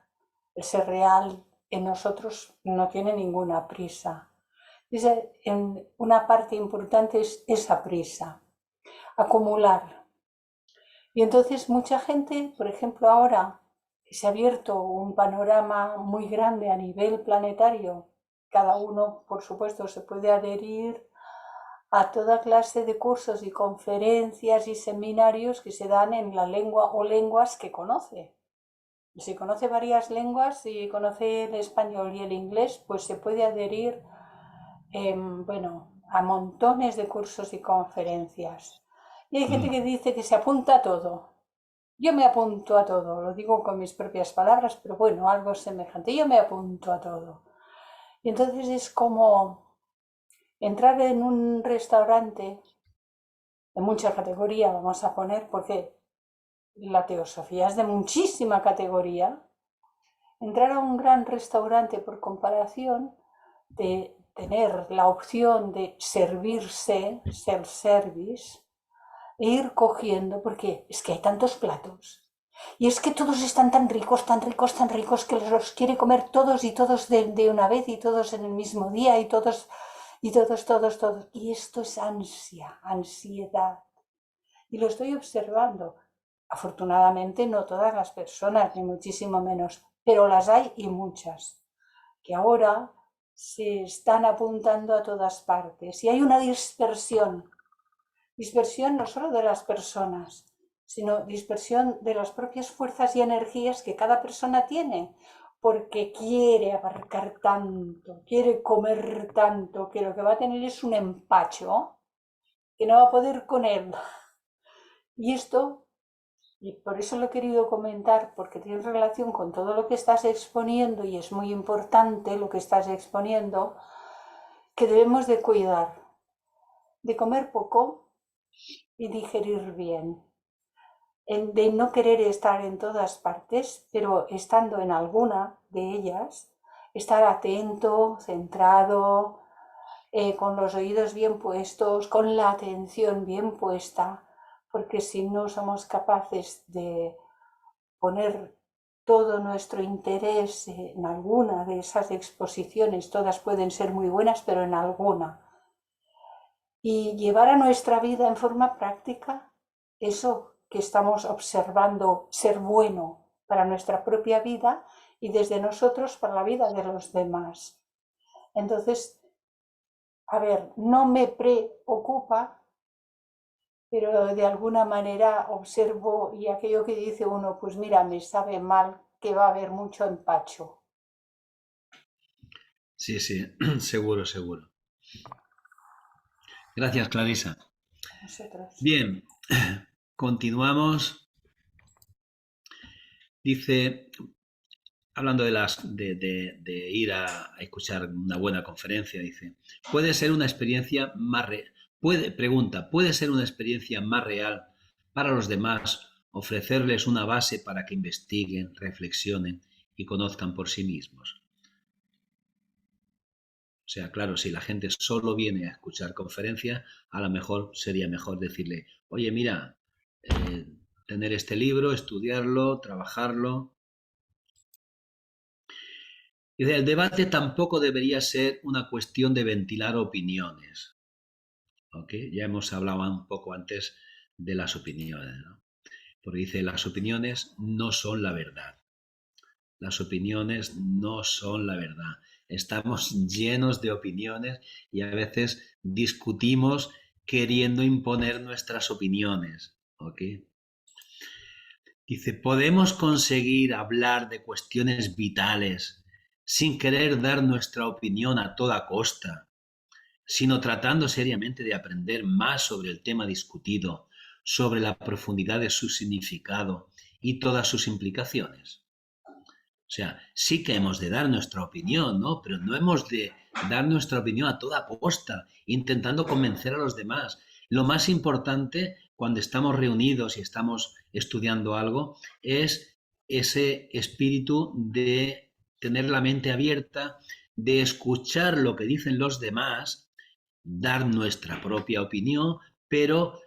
El ser real en nosotros no tiene ninguna prisa. Una parte importante es esa prisa, acumular. Y entonces mucha gente, por ejemplo ahora que se ha abierto un panorama muy grande a nivel planetario, cada uno por supuesto se puede adherir a toda clase de cursos y conferencias y seminarios que se dan en la lengua o lenguas que conoce. Si conoce varias lenguas, si conoce el español y el inglés, pues se puede adherir a montones de cursos y conferencias. Y hay gente que dice que se apunta a todo. Yo me apunto a todo, lo digo con mis propias palabras, pero bueno, algo semejante. Yo me apunto a todo. Y entonces es como entrar en un restaurante de mucha categoría, vamos a poner, porque la teosofía es de muchísima categoría. Entrar a un gran restaurante por comparación de tener la opción de servirse, self-service, e ir cogiendo, porque es que hay tantos platos. Y es que todos están tan ricos, tan ricos, tan ricos, que los quiere comer todos y todos de una vez y todos en el mismo día y todos. Y esto es ansiedad. Y lo estoy observando. Afortunadamente no todas las personas, ni muchísimo menos, pero las hay y muchas, que ahora se están apuntando a todas partes. Y hay una dispersión no solo de las personas, sino dispersión de las propias fuerzas y energías que cada persona tiene, porque quiere abarcar tanto, quiere comer tanto, que lo que va a tener es un empacho que no va a poder con él. Y esto, y por eso lo he querido comentar, porque tiene relación con todo lo que estás exponiendo, y es muy importante lo que estás exponiendo, que debemos de cuidar, de comer poco y digerir bien, de no querer estar en todas partes, pero estando en alguna de ellas, estar atento, centrado, con los oídos bien puestos, con la atención bien puesta, porque si no somos capaces de poner todo nuestro interés en alguna de esas exposiciones, todas pueden ser muy buenas, pero en alguna, y llevar a nuestra vida en forma práctica eso que estamos observando ser bueno para nuestra propia vida y desde nosotros para la vida de los demás. Entonces, a ver, no me preocupa, pero de alguna manera observo, y aquello que dice uno, pues mira, me sabe mal que va a haber mucho empacho. Sí, seguro. Gracias, Clarisa. Nosotros. Bien, continuamos. Dice, hablando de ir a escuchar una buena conferencia, dice, puede ser una experiencia más ¿puede ser una experiencia más real para los demás ofrecerles una base para que investiguen, reflexionen y conozcan por sí mismos? O sea, claro, si la gente solo viene a escuchar conferencias, a lo mejor sería mejor decirle, oye, mira, tener este libro, estudiarlo, trabajarlo. Y el debate tampoco debería ser una cuestión de ventilar opiniones. ¿Ok? Ya hemos hablado un poco antes de las opiniones, ¿no? Porque dice, las opiniones no son la verdad. Las opiniones no son la verdad. Estamos llenos de opiniones y a veces discutimos queriendo imponer nuestras opiniones. ¿Ok? Dice, podemos conseguir hablar de cuestiones vitales sin querer dar nuestra opinión a toda costa, sino tratando seriamente de aprender más sobre el tema discutido, sobre la profundidad de su significado y todas sus implicaciones. O sea, sí que hemos de dar nuestra opinión, ¿no? Pero no hemos de dar nuestra opinión a toda costa, intentando convencer a los demás. Lo más importante cuando estamos reunidos y estamos estudiando algo es ese espíritu de tener la mente abierta, de escuchar lo que dicen los demás, dar nuestra propia opinión, pero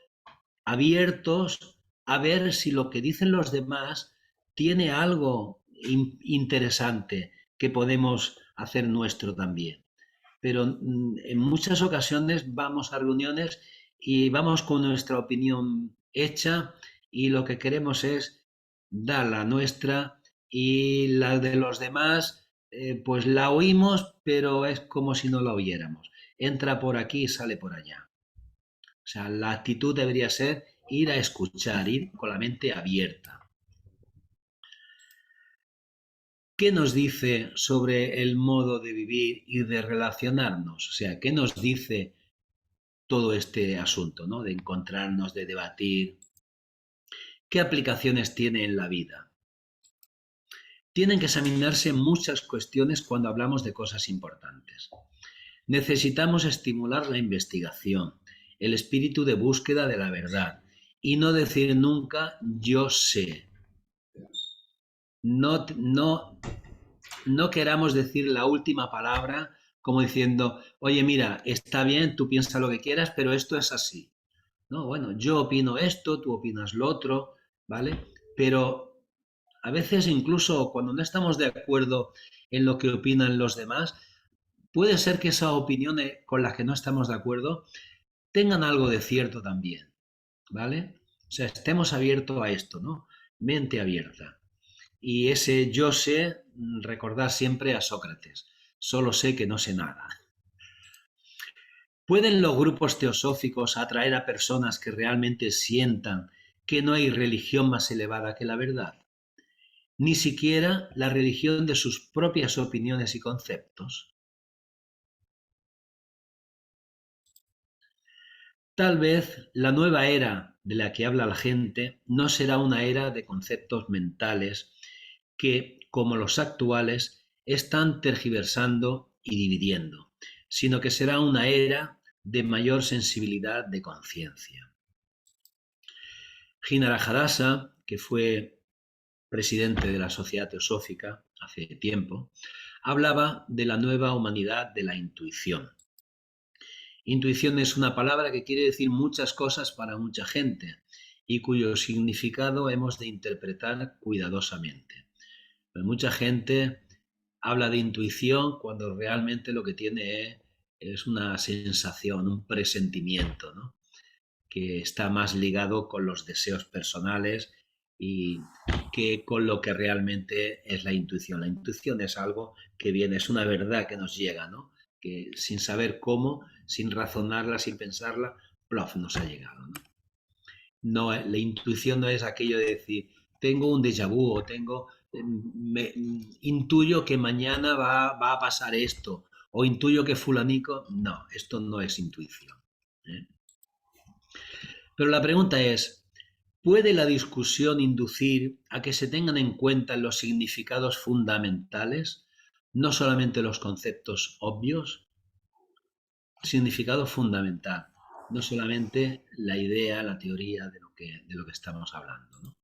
abiertos a ver si lo que dicen los demás tiene algo interesante que podemos hacer nuestro también. Pero en muchas ocasiones vamos a reuniones y vamos con nuestra opinión hecha y lo que queremos es dar la nuestra y la de los demás pues la oímos, pero es como si no la oyéramos. Entra por aquí y sale por allá. O sea, la actitud debería ser ir a escuchar, ir con la mente abierta. ¿Qué nos dice sobre el modo de vivir y de relacionarnos? O sea, ¿qué nos dice todo este asunto, ¿no? De encontrarnos, de debatir? ¿Qué aplicaciones tiene en la vida? Tienen que examinarse muchas cuestiones cuando hablamos de cosas importantes. Necesitamos estimular la investigación, el espíritu de búsqueda de la verdad y no decir nunca yo sé. No queramos decir la última palabra como diciendo, oye, mira, está bien, tú piensas lo que quieras, pero esto es así. No, bueno, yo opino esto, tú opinas lo otro, ¿vale? Pero a veces incluso cuando no estamos de acuerdo en lo que opinan los demás, puede ser que esas opiniones con las que no estamos de acuerdo tengan algo de cierto también, ¿vale? O sea, estemos abiertos a esto, ¿no? Mente abierta. Y ese yo sé, recordar siempre a Sócrates, solo sé que no sé nada. ¿Pueden los grupos teosóficos atraer a personas que realmente sientan que no hay religión más elevada que la verdad? Ni siquiera la religión de sus propias opiniones y conceptos. Tal vez la nueva era de la que habla la gente no será una era de conceptos mentales que, como los actuales, están tergiversando y dividiendo, sino que será una era de mayor sensibilidad de conciencia. Jinarajadasa, que fue presidente de la Sociedad Teosófica hace tiempo, hablaba de la nueva humanidad de la intuición. Intuición es una palabra que quiere decir muchas cosas para mucha gente y cuyo significado hemos de interpretar cuidadosamente. Pero mucha gente habla de intuición cuando realmente lo que tiene es una sensación, un presentimiento, ¿no? Que está más ligado con los deseos personales y que con lo que realmente es la intuición. La intuición es algo que viene, es una verdad que nos llega, ¿no? Que sin saber cómo, sin razonarla, sin pensarla, plof, nos ha llegado, ¿no? No, la intuición no es aquello de decir, tengo un déjà vu o intuyo que mañana va a pasar esto o intuyo que fulanico. No, esto no es intuición, ¿eh? Pero la pregunta es, ¿Puede la discusión inducir a que se tengan en cuenta los significados fundamentales, no solamente los conceptos obvios? Significado fundamental, no solamente la idea, la teoría de lo que estamos hablando, ¿no?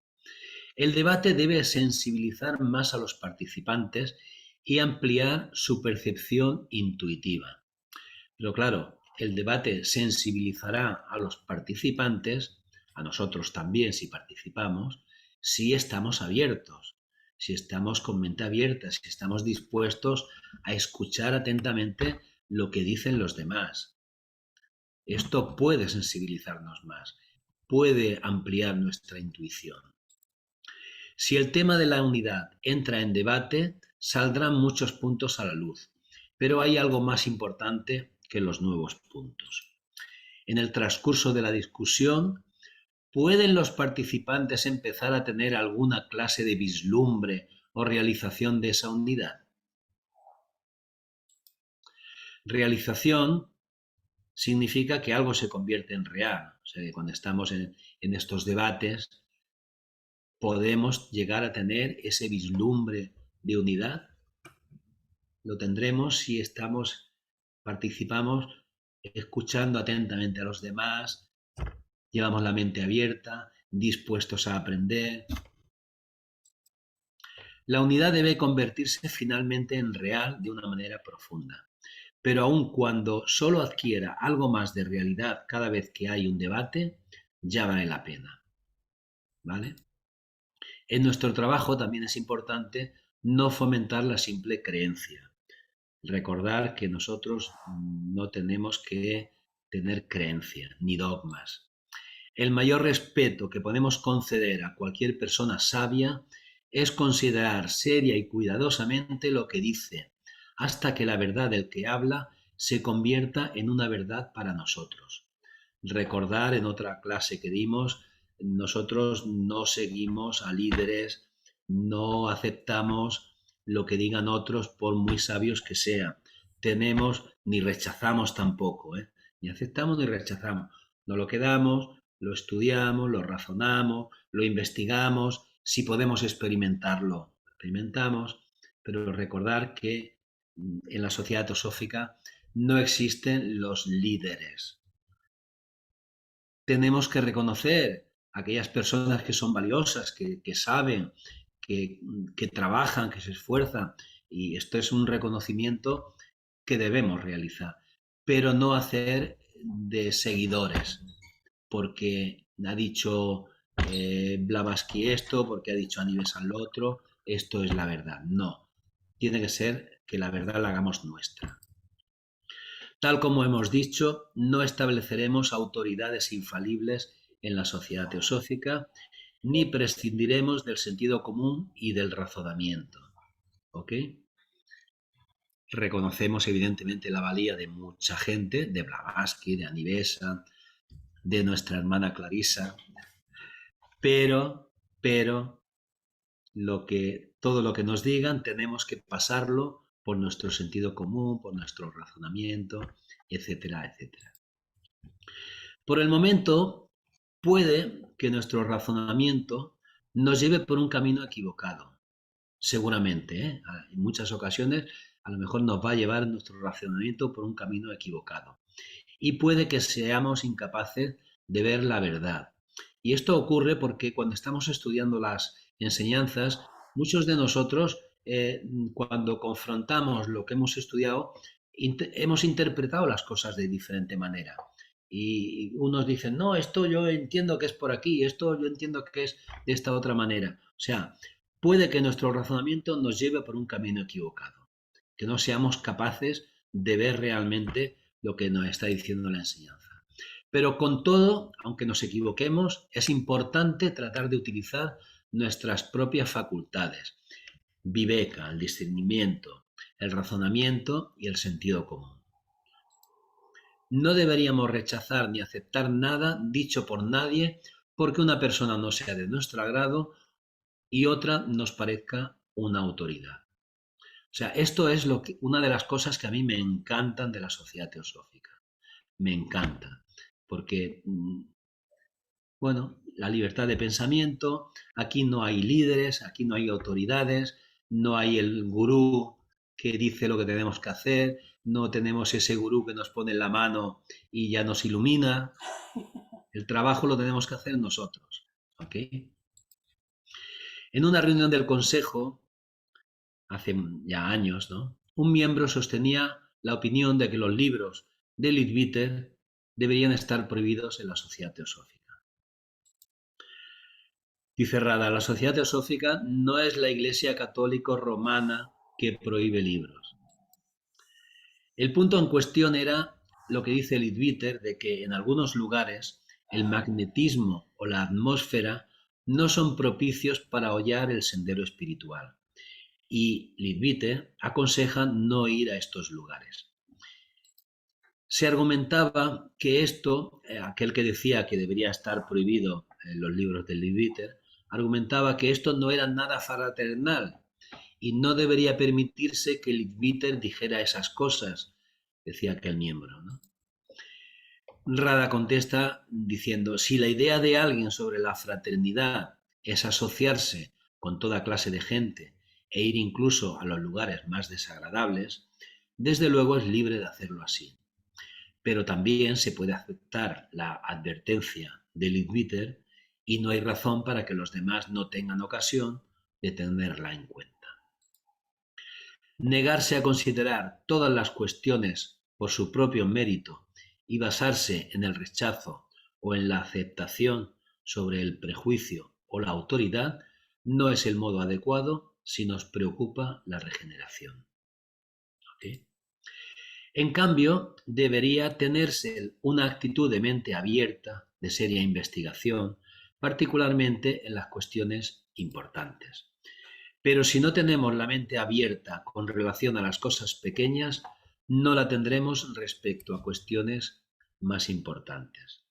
El debate debe sensibilizar más a los participantes y ampliar su percepción intuitiva. Pero claro, el debate sensibilizará a los participantes, a nosotros también si participamos, si estamos abiertos, si estamos con mente abierta, si estamos dispuestos a escuchar atentamente lo que dicen los demás. Esto puede sensibilizarnos más, puede ampliar nuestra intuición. Si el tema de la unidad entra en debate, saldrán muchos puntos a la luz, pero hay algo más importante que los nuevos puntos. En el transcurso de la discusión, ¿pueden los participantes empezar a tener alguna clase de vislumbre o realización de esa unidad? Realización significa que algo se convierte en real. O sea, que cuando estamos en estos debates, podemos llegar a tener ese vislumbre de unidad. Lo tendremos si participamos escuchando atentamente a los demás, llevamos la mente abierta, dispuestos a aprender. La unidad debe convertirse finalmente en real de una manera profunda, pero aun cuando solo adquiera algo más de realidad cada vez que hay un debate, ya vale la pena, ¿vale? En nuestro trabajo también es importante no fomentar la simple creencia. Recordar que nosotros no tenemos que tener creencia ni dogmas. El mayor respeto que podemos conceder a cualquier persona sabia es considerar seria y cuidadosamente lo que dice, hasta que la verdad del que habla se convierta en una verdad para nosotros. Recordar, en otra clase que dimos, nosotros no seguimos a líderes, no aceptamos lo que digan otros por muy sabios que sean. Ni rechazamos tampoco, ni aceptamos ni rechazamos. Nos lo quedamos, lo estudiamos, lo razonamos, lo investigamos, si podemos experimentarlo, experimentamos, pero recordar que en la sociedad teosófica no existen los líderes. Tenemos que reconocer a aquellas personas que son valiosas, que saben, que trabajan, que se esfuerzan, y esto es un reconocimiento que debemos realizar, pero no hacer de seguidores, porque ha dicho Blavatsky esto, porque ha dicho Aníbal lo otro, esto es la verdad. No, tiene que ser que la verdad la hagamos nuestra. Tal como hemos dicho, no estableceremos autoridades infalibles en la sociedad teosófica, ni prescindiremos del sentido común y del razonamiento. ¿Ok? Reconocemos evidentemente la valía de mucha gente, de Blavatsky, de Anivesa, de nuestra hermana Clarisa, pero todo lo que nos digan tenemos que pasarlo por nuestro sentido común, por nuestro razonamiento, etcétera, etcétera. Por el momento, puede que nuestro razonamiento nos lleve por un camino equivocado. Seguramente, en muchas ocasiones, a lo mejor nos va a llevar nuestro razonamiento por un camino equivocado. Y puede que seamos incapaces de ver la verdad. Y esto ocurre porque cuando estamos estudiando las enseñanzas, muchos de nosotros, cuando confrontamos lo que hemos estudiado, hemos interpretado las cosas de diferente manera. Y unos dicen, no, esto yo entiendo que es por aquí, esto yo entiendo que es de esta otra manera. O sea, puede que nuestro razonamiento nos lleve por un camino equivocado, que no seamos capaces de ver realmente lo que nos está diciendo la enseñanza. Pero con todo, aunque nos equivoquemos, es importante tratar de utilizar nuestras propias facultades. Viveka, el discernimiento, el razonamiento y el sentido común. No deberíamos rechazar ni aceptar nada dicho por nadie porque una persona no sea de nuestro agrado y otra nos parezca una autoridad. O sea, esto es una de las cosas que a mí me encantan de la sociedad teosófica. Me encanta. Porque, bueno, la libertad de pensamiento, aquí no hay líderes, aquí no hay autoridades, no hay el gurú que dice lo que tenemos que hacer, no tenemos ese gurú que nos pone en la mano y ya nos ilumina. El trabajo lo tenemos que hacer nosotros. ¿Ok? En una reunión del consejo, hace ya años, ¿no?, un miembro sostenía la opinión de que los libros de Leadbeater deberían estar prohibidos en la sociedad teosófica. Dice Rada, la sociedad teosófica no es la Iglesia católica romana que prohíbe libros. El punto en cuestión era lo que dice Leadbeater, de que en algunos lugares el magnetismo o la atmósfera no son propicios para hollar el sendero espiritual. Y Leadbeater aconseja no ir a estos lugares. Se argumentaba que esto, aquel que decía que debería estar prohibido en los libros de Leadbeater, argumentaba que esto no era nada fraternal y no debería permitirse que Leadbeater dijera esas cosas, decía aquel miembro, ¿no? Rada contesta diciendo, si la idea de alguien sobre la fraternidad es asociarse con toda clase de gente e ir incluso a los lugares más desagradables, desde luego es libre de hacerlo así. Pero también se puede aceptar la advertencia de Leadbeater y no hay razón para que los demás no tengan ocasión de tenerla en cuenta. Negarse a considerar todas las cuestiones por su propio mérito y basarse en el rechazo o en la aceptación sobre el prejuicio o la autoridad no es el modo adecuado si nos preocupa la regeneración. ¿Okay? En cambio, debería tenerse una actitud de mente abierta, de seria investigación, particularmente en las cuestiones importantes. Pero si no tenemos la mente abierta con relación a las cosas pequeñas, no la tendremos respecto a cuestiones más importantes.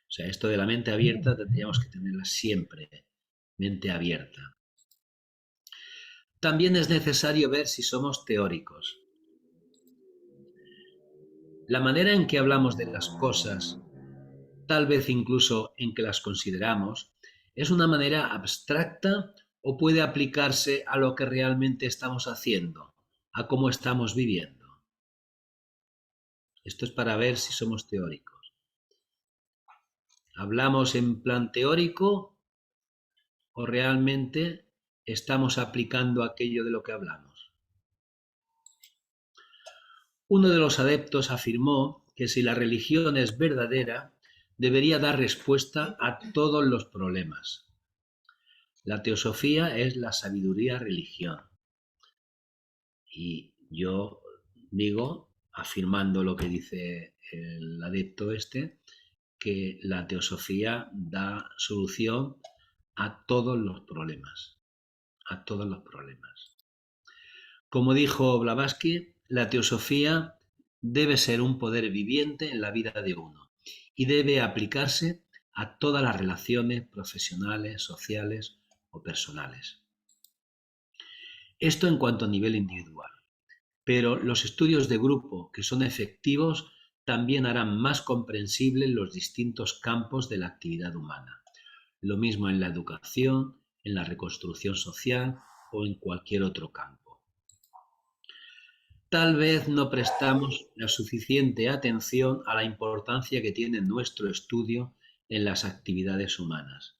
O sea, esto de la mente abierta tendríamos que tenerla siempre, mente abierta. También es necesario ver si somos teóricos. La manera en que hablamos de las cosas, tal vez incluso en que las consideramos, es una manera abstracta o puede aplicarse a lo que realmente estamos haciendo, a cómo estamos viviendo. Esto es para ver si somos teóricos. ¿Hablamos en plan teórico o realmente estamos aplicando aquello de lo que hablamos? Uno de los adeptos afirmó que si la religión es verdadera, debería dar respuesta a todos los problemas. La teosofía es la sabiduría religión. Y yo digo, afirmando lo que dice el adepto este, que la teosofía da solución a todos los problemas. A todos los problemas. Como dijo Blavatsky, la teosofía debe ser un poder viviente en la vida de uno y debe aplicarse a todas las relaciones profesionales, sociales o personales. Esto en cuanto a nivel individual, pero los estudios de grupo que son efectivos también harán más comprensibles los distintos campos de la actividad humana. Lo mismo en la educación, en la reconstrucción social o en cualquier otro campo. Tal vez no prestamos la suficiente atención a la importancia que tiene nuestro estudio en las actividades humanas.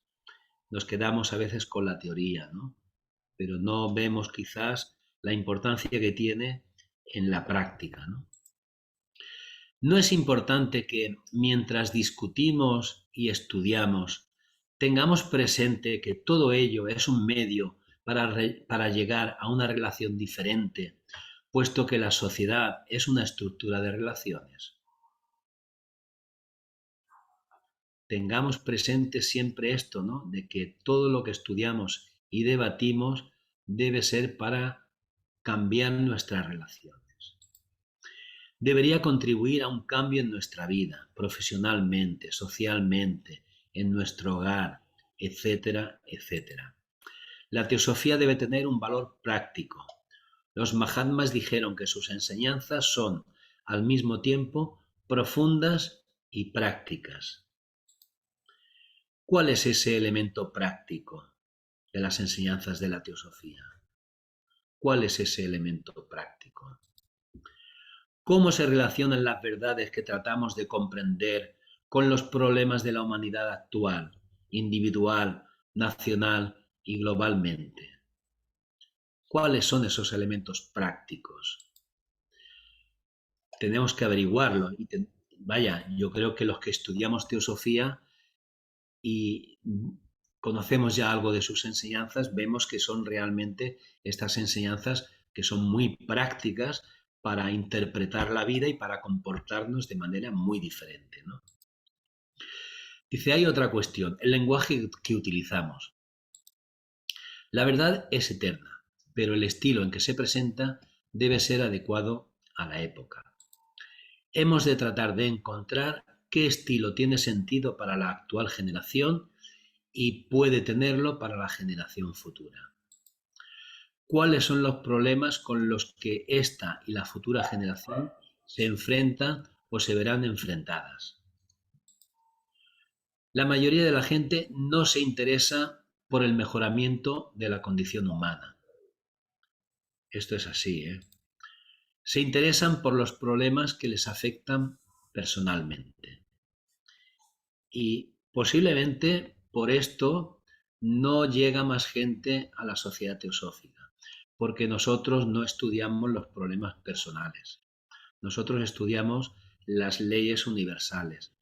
Nos quedamos a veces con la teoría, ¿no? Pero no vemos quizás la importancia que tiene en la práctica, ¿no? No es importante que mientras discutimos y estudiamos tengamos presente que todo ello es un medio para llegar a una relación diferente, puesto que la sociedad es una estructura de relaciones. Tengamos presente siempre esto, ¿no? De que todo lo que estudiamos y debatimos debe ser para cambiar nuestras relaciones. Debería contribuir a un cambio en nuestra vida, profesionalmente, socialmente, en nuestro hogar, etcétera, etcétera. La teosofía debe tener un valor práctico. Los Mahatmas dijeron que sus enseñanzas son, al mismo tiempo, profundas y prácticas. ¿Cuál es ese elemento práctico de las enseñanzas de la teosofía? ¿Cuál es ese elemento práctico? ¿Cómo se relacionan las verdades que tratamos de comprender con los problemas de la humanidad actual, individual, nacional y globalmente? ¿Cuáles son esos elementos prácticos? Tenemos que averiguarlo. Vaya, yo creo que los que estudiamos teosofía y conocemos ya algo de sus enseñanzas, vemos que son realmente estas enseñanzas que son muy prácticas para interpretar la vida y para comportarnos de manera muy diferente, ¿no? Dice, hay otra cuestión, el lenguaje que utilizamos. La verdad es eterna, pero el estilo en que se presenta debe ser adecuado a la época. Hemos de tratar de encontrar qué estilo tiene sentido para la actual generación y puede tenerlo para la generación futura. ¿Cuáles son los problemas con los que esta y la futura generación se enfrentan o se verán enfrentadas? La mayoría de la gente no se interesa por el mejoramiento de la condición humana. Esto es así, ¿eh? Se interesan por los problemas que les afectan personalmente. Y posiblemente por esto no llega más gente a la sociedad teosófica, porque nosotros no estudiamos los problemas personales. Nosotros estudiamos las leyes universales,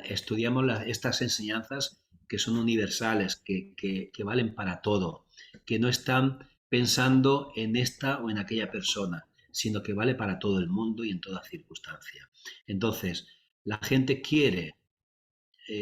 estudiamos estas enseñanzas que son universales, que valen para todo, que no están pensando en esta o en aquella persona, sino que vale para todo el mundo y en toda circunstancia. Entonces, la gente quiere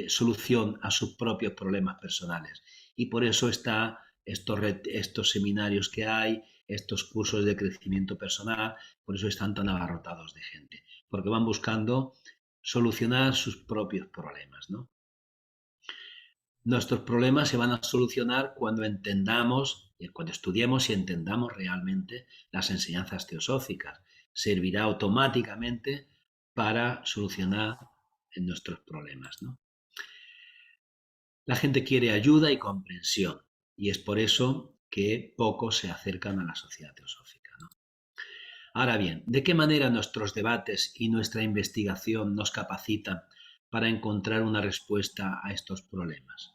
solución a sus propios problemas personales y por eso está estos seminarios que hay, estos cursos de crecimiento personal, por eso están tan abarrotados de gente, porque van buscando solucionar sus propios problemas, ¿no? Nuestros problemas se van a solucionar cuando entendamos, cuando estudiemos y entendamos realmente las enseñanzas teosóficas. Servirá automáticamente para solucionar nuestros problemas, ¿no? La gente quiere ayuda y comprensión y es por eso que pocos se acercan a la sociedad teosófica, ¿no? Ahora bien, ¿de qué manera nuestros debates y nuestra investigación nos capacitan para encontrar una respuesta a estos problemas?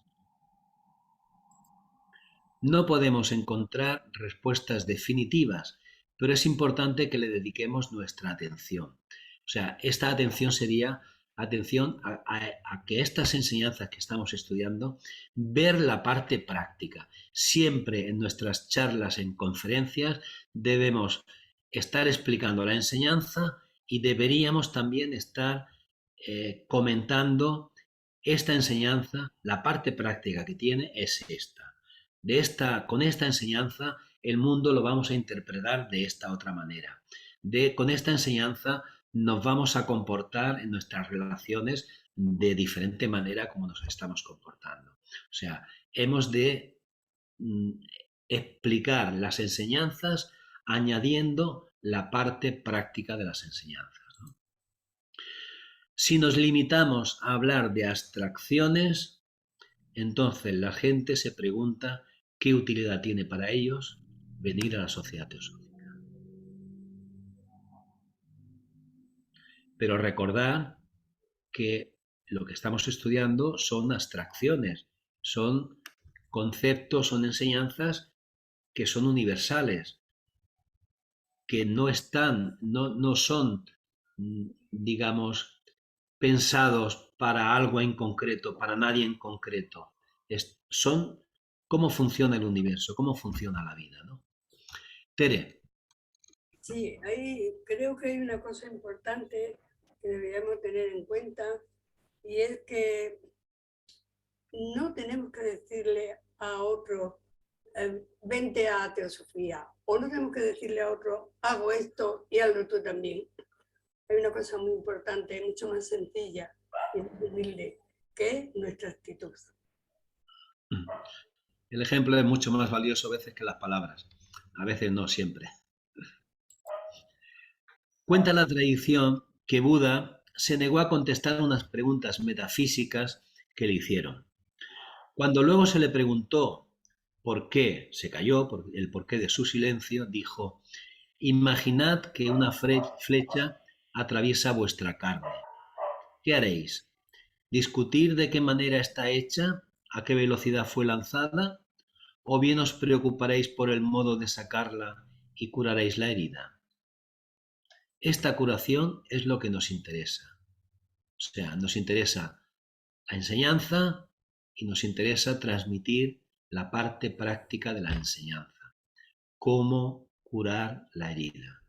No podemos encontrar respuestas definitivas, pero es importante que le dediquemos nuestra atención. O sea, esta atención sería atención a que estas enseñanzas que estamos estudiando, ver la parte práctica. Siempre en nuestras charlas, en conferencias, debemos estar explicando la enseñanza y deberíamos también estar comentando esta enseñanza, la parte práctica que tiene es esta. Con esta enseñanza el mundo lo vamos a interpretar de esta otra manera. Con esta enseñanza nos vamos a comportar en nuestras relaciones de diferente manera como nos estamos comportando. O sea, hemos de explicar las enseñanzas añadiendo la parte práctica de las enseñanzas, ¿no? Si nos limitamos a hablar de abstracciones, entonces la gente se pregunta qué utilidad tiene para ellos venir a la sociedad teosófica. Pero recordad que lo que estamos estudiando son abstracciones, son conceptos, son enseñanzas que son universales, que no son, digamos, pensados para algo en concreto, para nadie en concreto. Son cómo funciona el universo, cómo funciona la vida, ¿no? Tere. Sí, ahí creo que hay una cosa importante que deberíamos tener en cuenta y es que no tenemos que decirle a otro, vente a teosofía, o no tenemos que decirle a otro, hago esto y hazlo tú también. Hay una cosa muy importante, mucho más sencilla y muy humilde, que es nuestra actitud. El ejemplo es mucho más valioso a veces que las palabras. A veces no siempre. Cuenta la tradición que Buda se negó a contestar unas preguntas metafísicas que le hicieron. Cuando luego se le preguntó por qué se calló, por el porqué de su silencio, dijo: imaginad que una flecha atraviesa vuestra carne. ¿Qué haréis? ¿Discutir de qué manera está hecha? ¿A qué velocidad fue lanzada? ¿O bien os preocuparéis por el modo de sacarla y curaréis la herida? Esta curación es lo que nos interesa. O sea, nos interesa la enseñanza y nos interesa transmitir la parte práctica de la enseñanza. Cómo curar la herida.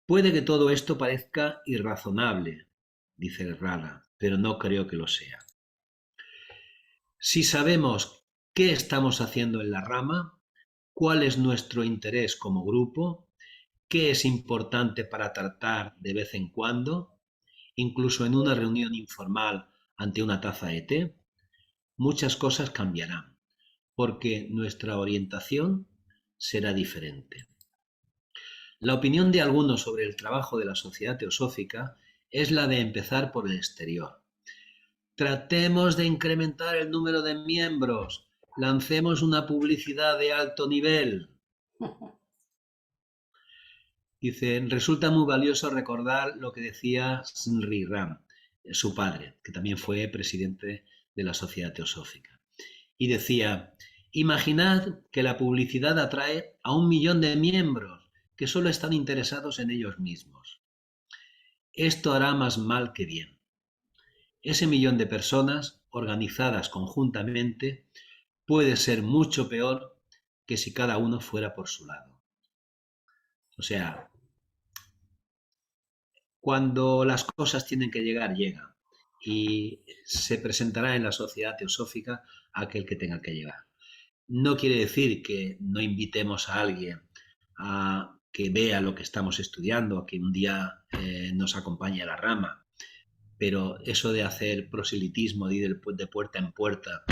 Puede que todo esto parezca irrazonable, dice Rada, pero no creo que lo sea. Si sabemos qué estamos haciendo en la rama, cuál es nuestro interés como grupo, qué es importante para tratar de vez en cuando, incluso en una reunión informal ante una taza de té, muchas cosas cambiarán, porque nuestra orientación será diferente. La opinión de algunos sobre el trabajo de la Sociedad Teosófica es la de empezar por el exterior. Tratemos de incrementar el número de miembros, lancemos una publicidad de alto nivel. Dice, resulta muy valioso recordar lo que decía Sri Ram, su padre, que también fue presidente de la Sociedad Teosófica. Y decía, imaginad que la publicidad atrae a 1 millón de miembros que solo están interesados en ellos mismos. Esto hará más mal que bien. Ese 1 millón de personas organizadas conjuntamente puede ser mucho peor que si cada uno fuera por su lado. O sea, cuando las cosas tienen que llegar, llegan. Y se presentará en la Sociedad Teosófica aquel que tenga que llegar. No quiere decir que no invitemos a alguien a que vea lo que estamos estudiando, a que un día nos acompañe a la rama, pero eso de hacer proselitismo, de ir de puerta en puerta,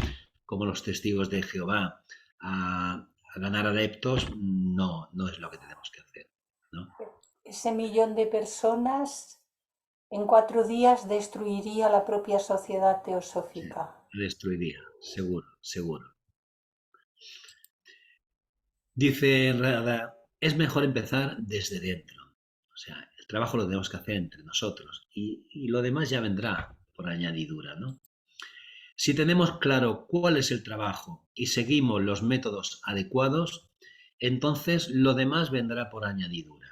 como los testigos de Jehová, a ganar adeptos, no es lo que tenemos que hacer, ¿no? Ese 1 millón de personas en 4 días destruiría la propia Sociedad Teosófica. Sí, destruiría, seguro. Dice Rada, es mejor empezar desde dentro. O sea, el trabajo lo tenemos que hacer entre nosotros y lo demás ya vendrá por añadidura, ¿no? Si tenemos claro cuál es el trabajo y seguimos los métodos adecuados, entonces lo demás vendrá por añadidura.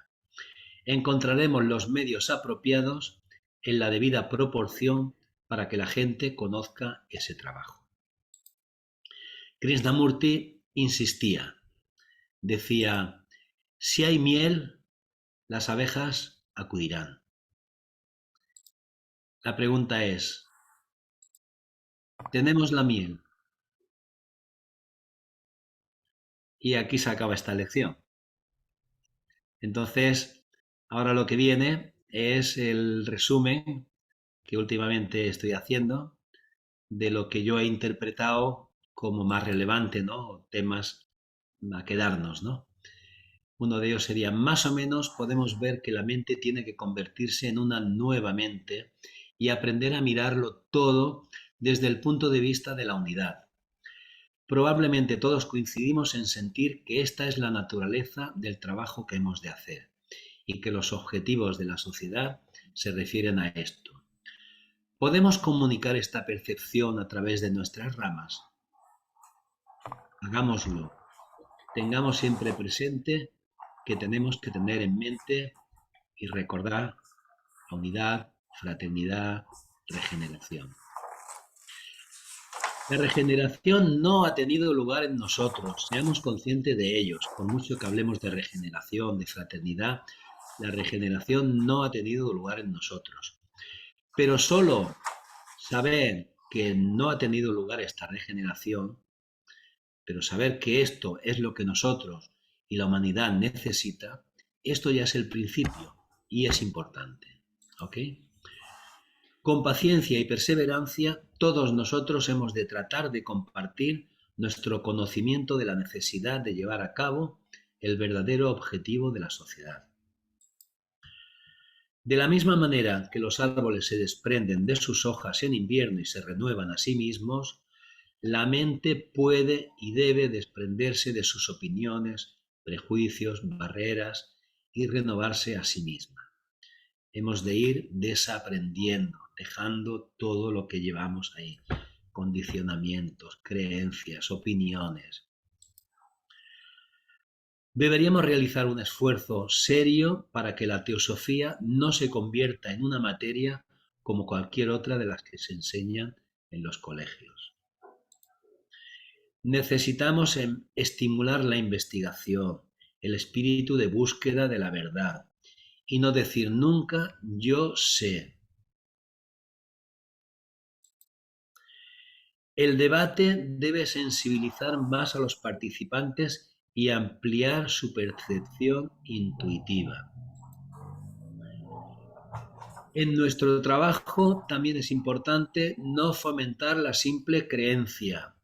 Encontraremos los medios apropiados en la debida proporción para que la gente conozca ese trabajo. Krishnamurti insistía. Decía, si hay miel, las abejas acudirán. La pregunta es, ¿tenemos la miel? Y aquí se acaba esta lección. Entonces, ahora lo que viene es el resumen que últimamente estoy haciendo de lo que yo he interpretado como más relevante, ¿no? Temas a quedarnos, ¿no? Uno de ellos sería, más o menos podemos ver que la mente tiene que convertirse en una nueva mente y aprender a mirarlo todo desde el punto de vista de la unidad. Probablemente todos coincidimos en sentir que esta es la naturaleza del trabajo que hemos de hacer y que los objetivos de la sociedad se refieren a esto. ¿Podemos comunicar esta percepción a través de nuestras ramas? Hagámoslo. Tengamos siempre presente que tenemos que tener en mente y recordar la unidad, fraternidad, regeneración. La regeneración no ha tenido lugar en nosotros, seamos conscientes de ellos. Por mucho que hablemos de regeneración, de fraternidad, la regeneración no ha tenido lugar en nosotros. Pero solo saber que no ha tenido lugar esta regeneración, pero saber que esto es lo que nosotros y la humanidad necesita, esto ya es el principio y es importante. ¿Ok? Con paciencia y perseverancia, todos nosotros hemos de tratar de compartir nuestro conocimiento de la necesidad de llevar a cabo el verdadero objetivo de la sociedad. De la misma manera que los árboles se desprenden de sus hojas en invierno y se renuevan a sí mismos, la mente puede y debe desprenderse de sus opiniones, prejuicios, barreras y renovarse a sí misma. Hemos de ir desaprendiendo, dejando todo lo que llevamos ahí, condicionamientos, creencias, opiniones. Deberíamos realizar un esfuerzo serio para que la teosofía no se convierta en una materia como cualquier otra de las que se enseñan en los colegios. Necesitamos estimular la investigación, el espíritu de búsqueda de la verdad y no decir nunca yo sé. El debate debe sensibilizar más a los participantes y ampliar su percepción intuitiva. En nuestro trabajo también es importante no fomentar la simple creencia.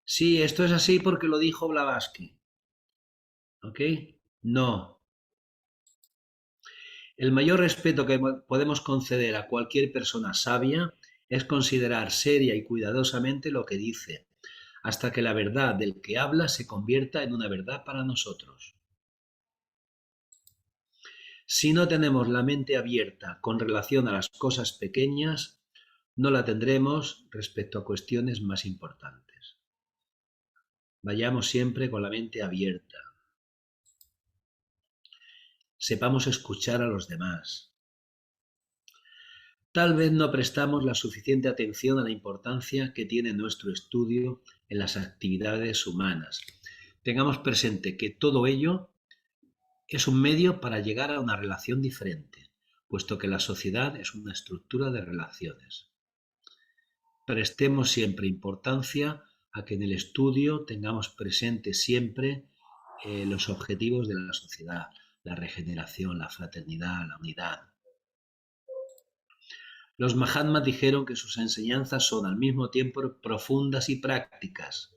Sí, esto es así porque lo dijo Blavatsky. ¿Ok? No. El mayor respeto que podemos conceder a cualquier persona sabia es considerar seria y cuidadosamente lo que dice, hasta que la verdad del que habla se convierta en una verdad para nosotros. Si no tenemos la mente abierta con relación a las cosas pequeñas, no la tendremos respecto a cuestiones más importantes. Vayamos siempre con la mente abierta. Sepamos escuchar a los demás. Tal vez no prestamos la suficiente atención a la importancia que tiene nuestro estudio en las actividades humanas. Tengamos presente que todo ello es un medio para llegar a una relación diferente, puesto que la sociedad es una estructura de relaciones. Prestemos siempre importancia a que en el estudio tengamos presente siempre los objetivos de la sociedad, la regeneración, la fraternidad, la unidad. Los Mahatmas dijeron que sus enseñanzas son al mismo tiempo profundas y prácticas.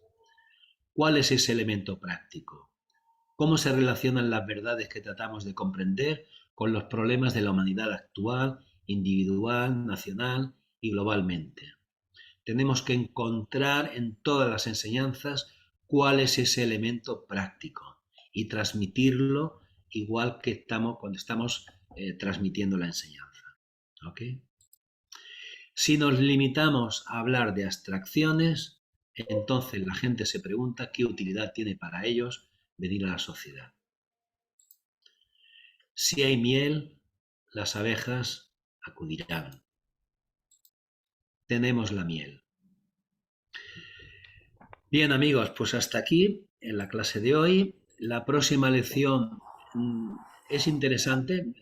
¿Cuál es ese elemento práctico? ¿Cómo se relacionan las verdades que tratamos de comprender con los problemas de la humanidad actual, individual, nacional y globalmente? Tenemos que encontrar en todas las enseñanzas cuál es ese elemento práctico y transmitirlo igual que cuando estamos transmitiendo la enseñanza. ¿Ok? Si nos limitamos a hablar de abstracciones, entonces la gente se pregunta qué utilidad tiene para ellos venir a la sociedad. Si hay miel, las abejas acudirán. Tenemos la miel. Bien, amigos, pues hasta aquí en la clase de hoy. La próxima lección es interesante,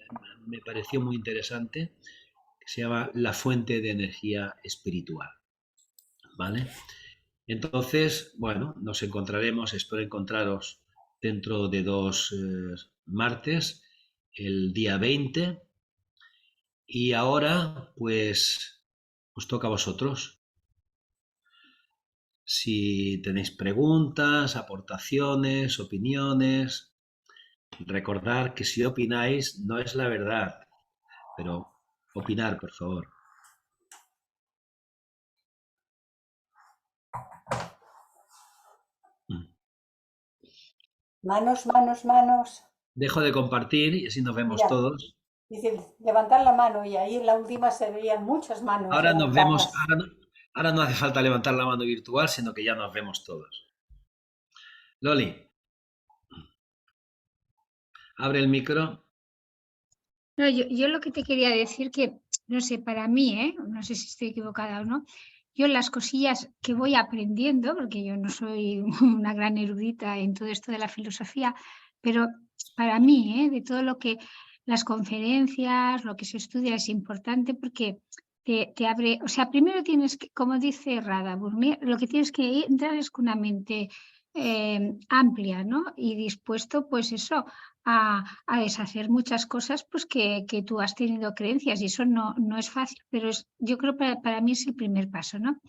me pareció muy interesante, que se llama La fuente de energía espiritual. ¿Vale? Entonces, bueno, nos encontraremos, espero encontraros dentro de 2 martes, el día 20. Y ahora, pues, os toca a vosotros. Si tenéis preguntas, aportaciones, opiniones, recordad que si opináis no es la verdad, pero opinar, por favor. Manos, manos, manos. Dejo de compartir y así nos vemos Mira, todos. dice, levantar la mano y ahí en la última se veían muchas manos Ahora nos levantadas. vemos, ahora no hace falta levantar la mano virtual, sino que ya nos vemos todos. Loli, abre el micro. No, yo lo que te quería decir que, no sé, para mí, no sé si estoy equivocada o no, yo las cosillas que voy aprendiendo, porque yo no soy una gran erudita en todo esto de la filosofía, pero para mí, de todo lo que las conferencias, lo que se estudia es importante porque te abre, o sea, primero tienes que, como dice Radha, lo que tienes que entrar es con una mente amplia, ¿no? Y dispuesto, pues eso, a deshacer muchas cosas pues que tú has tenido creencias y eso no es fácil, pero yo creo que para mí es el primer paso, ¿no?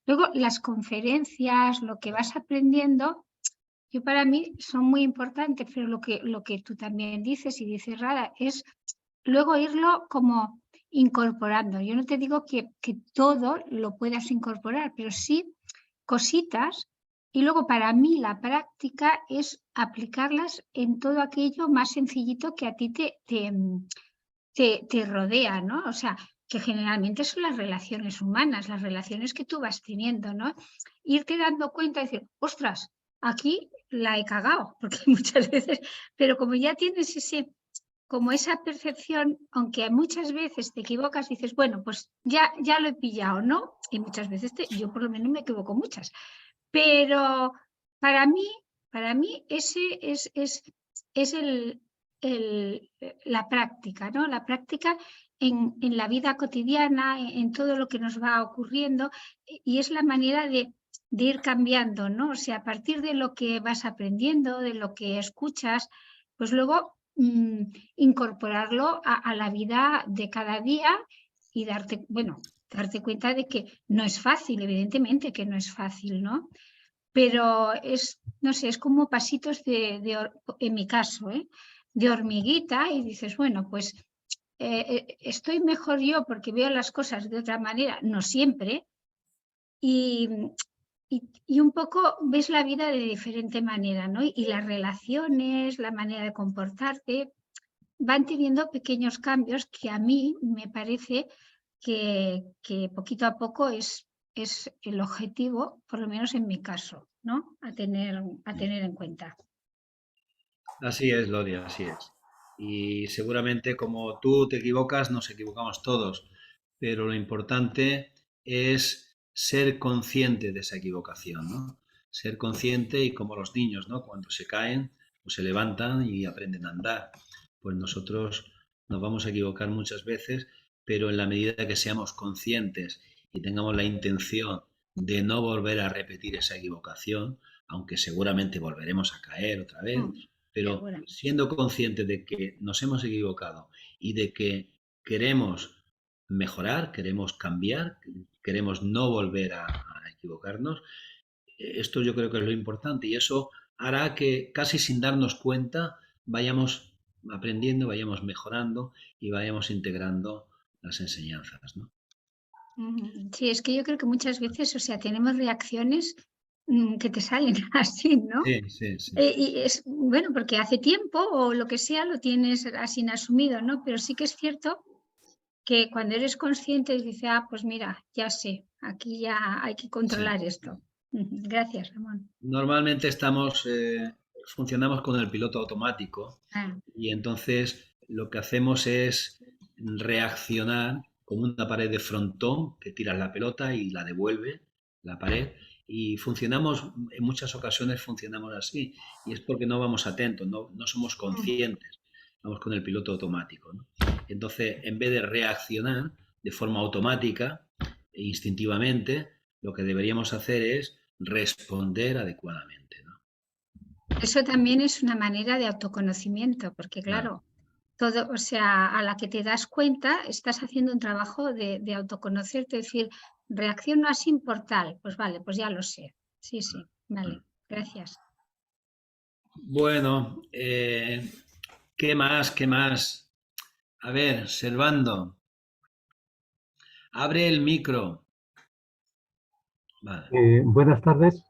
Luego las conferencias, lo que vas aprendiendo, yo para mí son muy importantes, pero lo que tú también dices y dices Radha es luego irlo como incorporando. Yo no te digo que todo lo puedas incorporar, pero sí cositas. Y luego para mí la práctica es aplicarlas en todo aquello más sencillito que a ti te rodea, ¿no? O sea, que generalmente son las relaciones humanas, las relaciones que tú vas teniendo, ¿no? Irte dando cuenta y decir, ostras, aquí la he cagado, porque muchas veces, pero como ya tienes como esa percepción, aunque muchas veces te equivocas, dices, bueno, pues ya lo he pillado, ¿no? Y muchas veces yo por lo menos me equivoco muchas. Pero para mí, ese es la práctica, ¿no? La práctica en la vida cotidiana, en todo lo que nos va ocurriendo, y es la manera de ir cambiando, ¿no? O sea, a partir de lo que vas aprendiendo, de lo que escuchas, pues luego incorporarlo a la vida de cada día y darte cuenta de que no es fácil, evidentemente que no es fácil, ¿no? Pero no sé, es como pasitos en mi caso, de hormiguita y dices, bueno, pues estoy mejor yo porque veo las cosas de otra manera, no siempre, y, y un poco ves la vida de diferente manera, ¿no? Y las relaciones, la manera de comportarte, van teniendo pequeños cambios que a mí me parece que poquito a poco es el objetivo, por lo menos en mi caso, ¿no? A tener en cuenta. Así es, Gloria, así es. Y seguramente como tú te equivocas, nos equivocamos todos, pero lo importante es ser consciente de esa equivocación, ¿no? Ser consciente y como los niños, ¿no? Cuando se caen, pues se levantan y aprenden a andar. Pues nosotros nos vamos a equivocar muchas veces, pero en la medida que seamos conscientes y tengamos la intención de no volver a repetir esa equivocación, aunque seguramente volveremos a caer otra vez, pero Segura. siendo conscientes de que nos hemos equivocado y de que queremos mejorar, queremos cambiar, queremos no volver a equivocarnos, esto yo creo que es lo importante y eso hará que casi sin darnos cuenta vayamos aprendiendo, vayamos mejorando y vayamos integrando las enseñanzas, ¿no? Sí, es que yo creo que muchas veces, o sea, tenemos reacciones que te salen así, ¿no? Sí, sí, sí. Y es bueno, porque hace tiempo o lo que sea lo tienes así asumido, ¿no? Pero sí que es cierto que cuando eres consciente dices, pues mira, ya sé, aquí ya hay que Sí. controlar esto. Gracias, Ramón. Normalmente funcionamos con el piloto automático Ah, y entonces lo que hacemos es reaccionar como una pared de frontón que tiras la pelota y la devuelve la pared y funcionamos, en muchas ocasiones funcionamos así y es porque no vamos atentos, no somos conscientes, vamos con el piloto automático, ¿no? Entonces, en vez de reaccionar de forma automática e instintivamente, lo que deberíamos hacer es responder adecuadamente, ¿no? eso también es una manera de autoconocimiento, porque Claro. claro, todo, o sea, a la que te das cuenta, estás haciendo un trabajo de autoconocerte, decir, reacciono así por tal, pues vale, pues ya lo sé. Sí, sí, vale, gracias. Bueno, ¿qué más? ¿Qué más? A ver, Servando, abre el micro. Vale. Buenas tardes.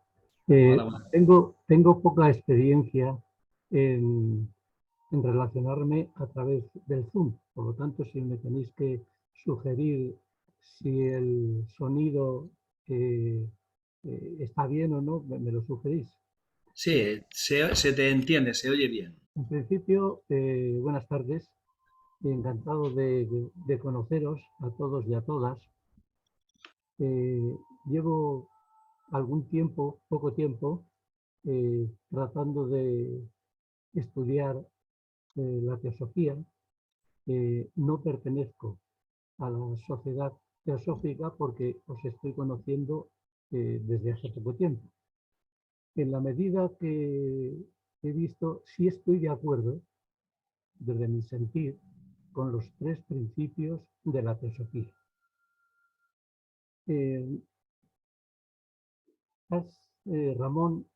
Hola, buenas. Tengo poca experiencia en, en relacionarme a través del Zoom. Por lo tanto, si me tenéis que sugerir si el sonido está bien o no, me lo sugerís. Sí, se te entiende, se oye bien. En principio, buenas tardes. Encantado de conoceros a todos y a todas. Llevo algún tiempo, poco tiempo, tratando de estudiar la teosofía. No pertenezco a la sociedad teosófica porque os estoy conociendo desde hace poco tiempo. En la medida que he visto, sí estoy de acuerdo, desde mi sentir, con los tres principios de la teosofía. Ramón,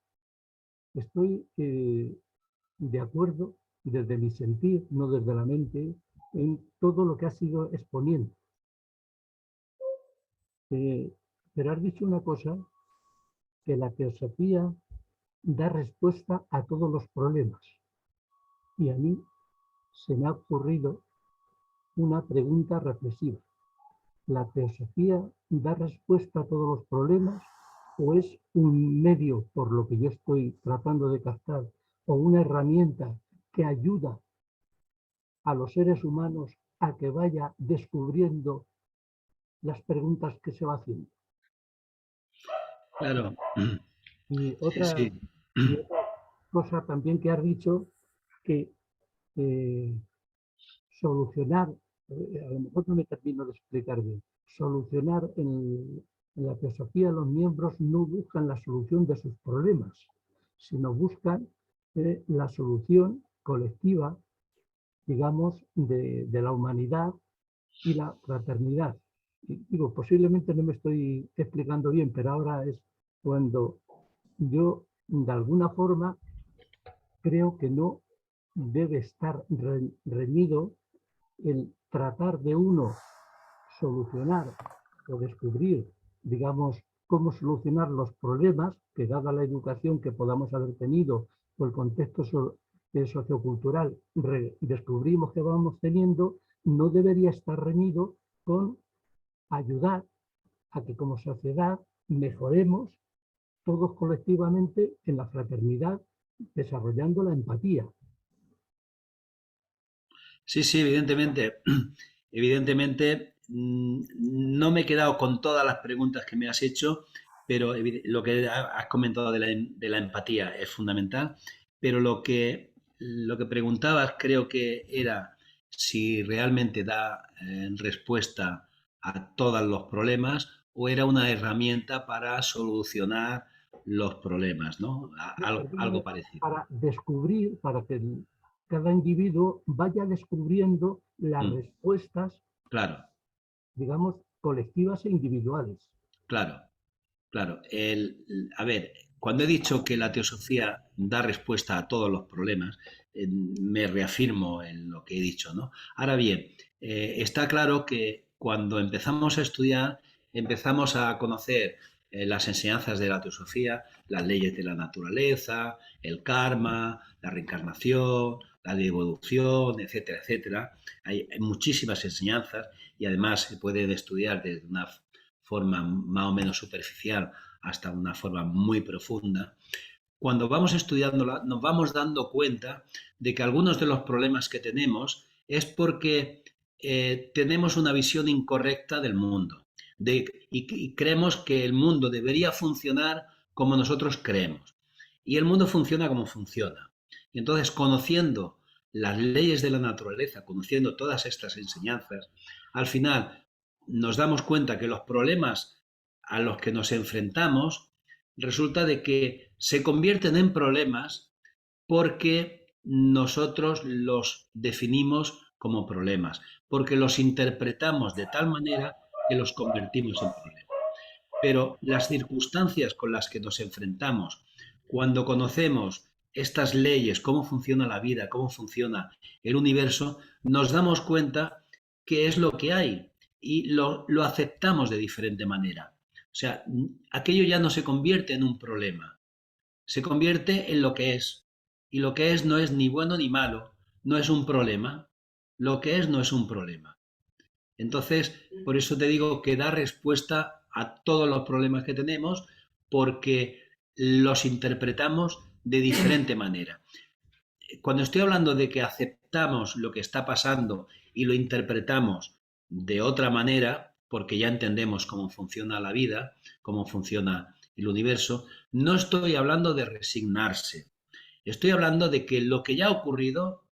estoy de acuerdo desde mi sentir, no desde la mente, en todo lo que has ido exponiendo. Pero has dicho una cosa, que la teosofía da respuesta a todos los problemas. Y a mí se me ha ocurrido una pregunta reflexiva. ¿La teosofía da respuesta a todos los problemas o es un medio, por lo que yo estoy tratando de captar, o una herramienta que ayuda a los seres humanos a que vaya descubriendo las preguntas que se va haciendo? Claro. Y Sí, otra sí. cosa también que has dicho, que solucionar, a lo mejor no me termino de explicar bien, solucionar en la teosofía los miembros no buscan la solución de sus problemas, sino buscan la solución colectiva, digamos, de la humanidad y la fraternidad. Y digo, posiblemente no me estoy explicando bien, pero ahora es cuando yo, de alguna forma, creo que no debe estar reñido el tratar de uno solucionar o descubrir, digamos, cómo solucionar los problemas que, dada la educación que podamos haber tenido o el contexto sociocultural, descubrimos que vamos teniendo, no debería estar reñido con ayudar a que como sociedad mejoremos todos colectivamente en la fraternidad, desarrollando la empatía. Sí, sí, evidentemente. Evidentemente, no me he quedado con todas las preguntas que me has hecho, pero lo que has comentado de la empatía es fundamental. Pero lo que preguntabas creo que era si realmente da respuesta a todos los problemas o era una herramienta para solucionar los problemas, ¿no? Algo parecido. Para descubrir, para que cada individuo vaya descubriendo las respuestas, Claro, digamos, colectivas e individuales. claro, claro. A ver, cuando he dicho que la teosofía da respuesta a todos los problemas, me reafirmo en lo que he dicho, ¿no? Ahora bien, está claro que cuando empezamos a estudiar, empezamos a conocer las enseñanzas de la teosofía, las leyes de la naturaleza, el karma, la reencarnación, la evolución, etcétera, etcétera. Hay muchísimas enseñanzas y además se pueden estudiar desde una forma más o menos superficial hasta una forma muy profunda. Cuando vamos estudiándola, nos vamos dando cuenta de que algunos de los problemas que tenemos es porque tenemos una visión incorrecta del mundo y creemos que el mundo debería funcionar como nosotros creemos. Y el mundo funciona como funciona. Y entonces, conociendo las leyes de la naturaleza, conociendo todas estas enseñanzas, al final nos damos cuenta que los problemas a los que nos enfrentamos resulta de que se convierten en problemas porque nosotros los definimos como problemas, porque los interpretamos de tal manera que los convertimos en problemas. Pero las circunstancias con las que nos enfrentamos, cuando conocemos estas leyes, cómo funciona la vida, cómo funciona el universo, nos damos cuenta que es lo que hay y lo aceptamos de diferente manera. O sea, aquello ya no se convierte en un problema, se convierte en lo que es. Y lo que es no es ni bueno ni malo, no es un problema. Lo que es no es un problema. Entonces, por eso te digo que da respuesta a todos los problemas que tenemos porque los interpretamos de diferente manera. Cuando estoy hablando de que aceptamos lo que está pasando y lo interpretamos de otra manera, porque ya entendemos cómo funciona la vida, cómo funciona el universo, no estoy hablando de resignarse. Estoy hablando de que lo que ya ha ocurrido,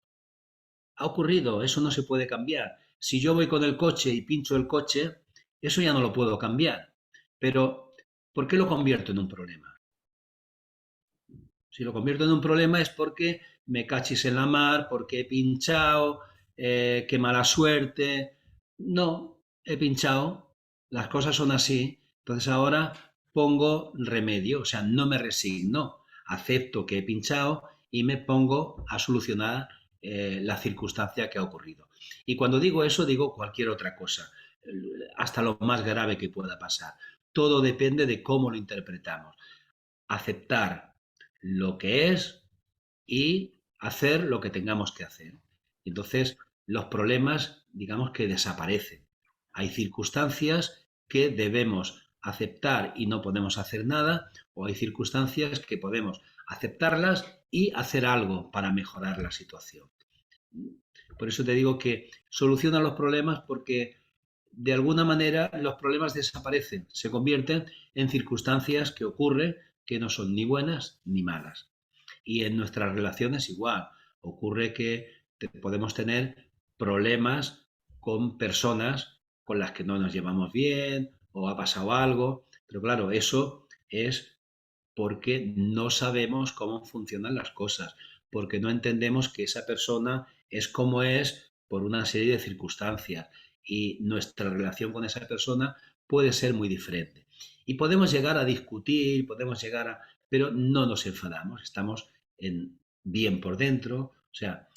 eso no se puede cambiar. Si yo voy con el coche y pincho el coche, eso ya no lo puedo cambiar. Pero, ¿por qué lo convierto en un problema? Si lo convierto en un problema es porque me cachis en la mar, porque he pinchado, qué mala suerte. No, he pinchado, las cosas son así. Entonces ahora pongo remedio, o sea, no me resigno, acepto que he pinchado y me pongo a solucionar la circunstancia que ha ocurrido. Y cuando digo eso, digo cualquier otra cosa, hasta lo más grave que pueda pasar. Todo depende de cómo lo interpretamos. Aceptar lo que es y hacer lo que tengamos que hacer. Entonces, los problemas, digamos que desaparecen. Hay circunstancias que debemos aceptar y no podemos hacer nada, o hay circunstancias que podemos aceptarlas y hacer algo para mejorar la situación. Por eso te digo que soluciona los problemas porque de alguna manera los problemas desaparecen, se convierten en circunstancias que ocurren que no son ni buenas ni malas. Y en nuestras relaciones igual. Ocurre que podemos tener problemas con personas con las que no nos llevamos bien o ha pasado algo, pero claro, eso es porque no sabemos cómo funcionan las cosas, porque no entendemos que esa persona es como es por una serie de circunstancias y nuestra relación con esa persona puede ser muy diferente. Y podemos llegar a discutir, podemos llegar a... pero no nos enfadamos, estamos bien por dentro. O sea,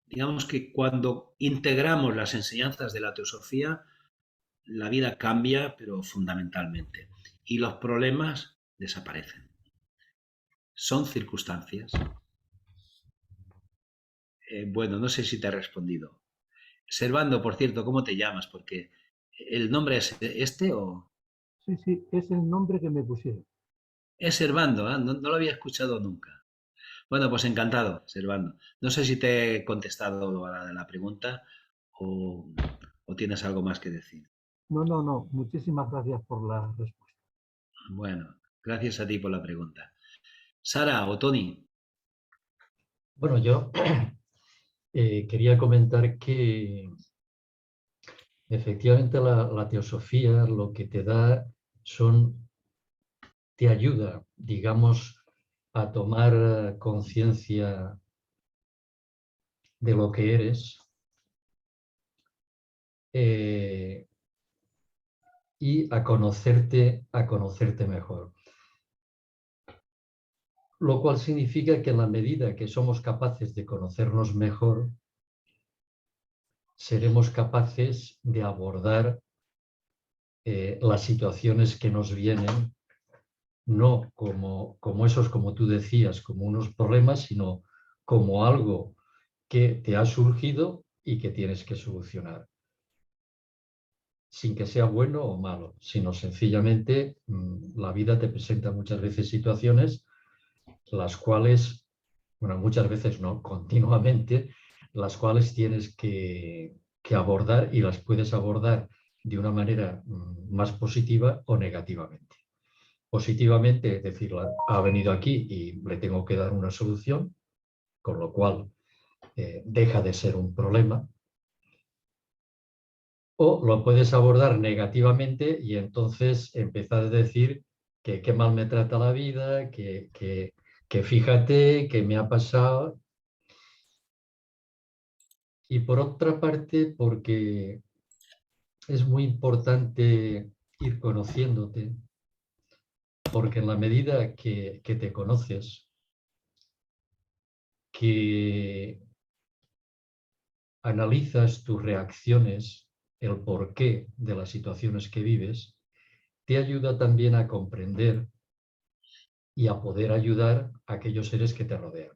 digamos que cuando integramos las enseñanzas de la teosofía, la vida cambia, pero fundamentalmente. Y los problemas desaparecen. Son circunstancias. Bueno, no sé si te he respondido. Servando, por cierto, ¿cómo te llamas? Porque ¿el nombre es este o...? Sí, sí, es el nombre que me pusieron. Es Servando, ¿eh? No lo había escuchado nunca. Bueno, pues encantado, Servando. No sé si te he contestado a la pregunta o tienes algo más que decir. No, no, no. Muchísimas gracias por la respuesta. Bueno, gracias a ti por la pregunta. Sara o Tony. Bueno, yo quería comentar que efectivamente la teosofía lo que te da te ayuda, digamos, a tomar conciencia de lo que eres y a conocerte mejor. Lo cual significa que en la medida que somos capaces de conocernos mejor, seremos capaces de abordar las situaciones que nos vienen, no como esos, como tú decías, como unos problemas, sino como algo que te ha surgido y que tienes que solucionar. Sin que sea bueno o malo, sino sencillamente la vida te presenta muchas veces situaciones las cuales, bueno, muchas veces no, continuamente, las cuales tienes que abordar y las puedes abordar de una manera más positiva o negativamente. Positivamente, es decir, ha venido aquí y le tengo que dar una solución, con lo cual deja de ser un problema. O lo puedes abordar negativamente y entonces empezar a decir que qué mal me trata la vida, que fíjate que me ha pasado. Y por otra parte, porque es muy importante ir conociéndote, porque en la medida que te conoces, que analizas tus reacciones, el porqué de las situaciones que vives, te ayuda también a comprender y a poder ayudar a aquellos seres que te rodean.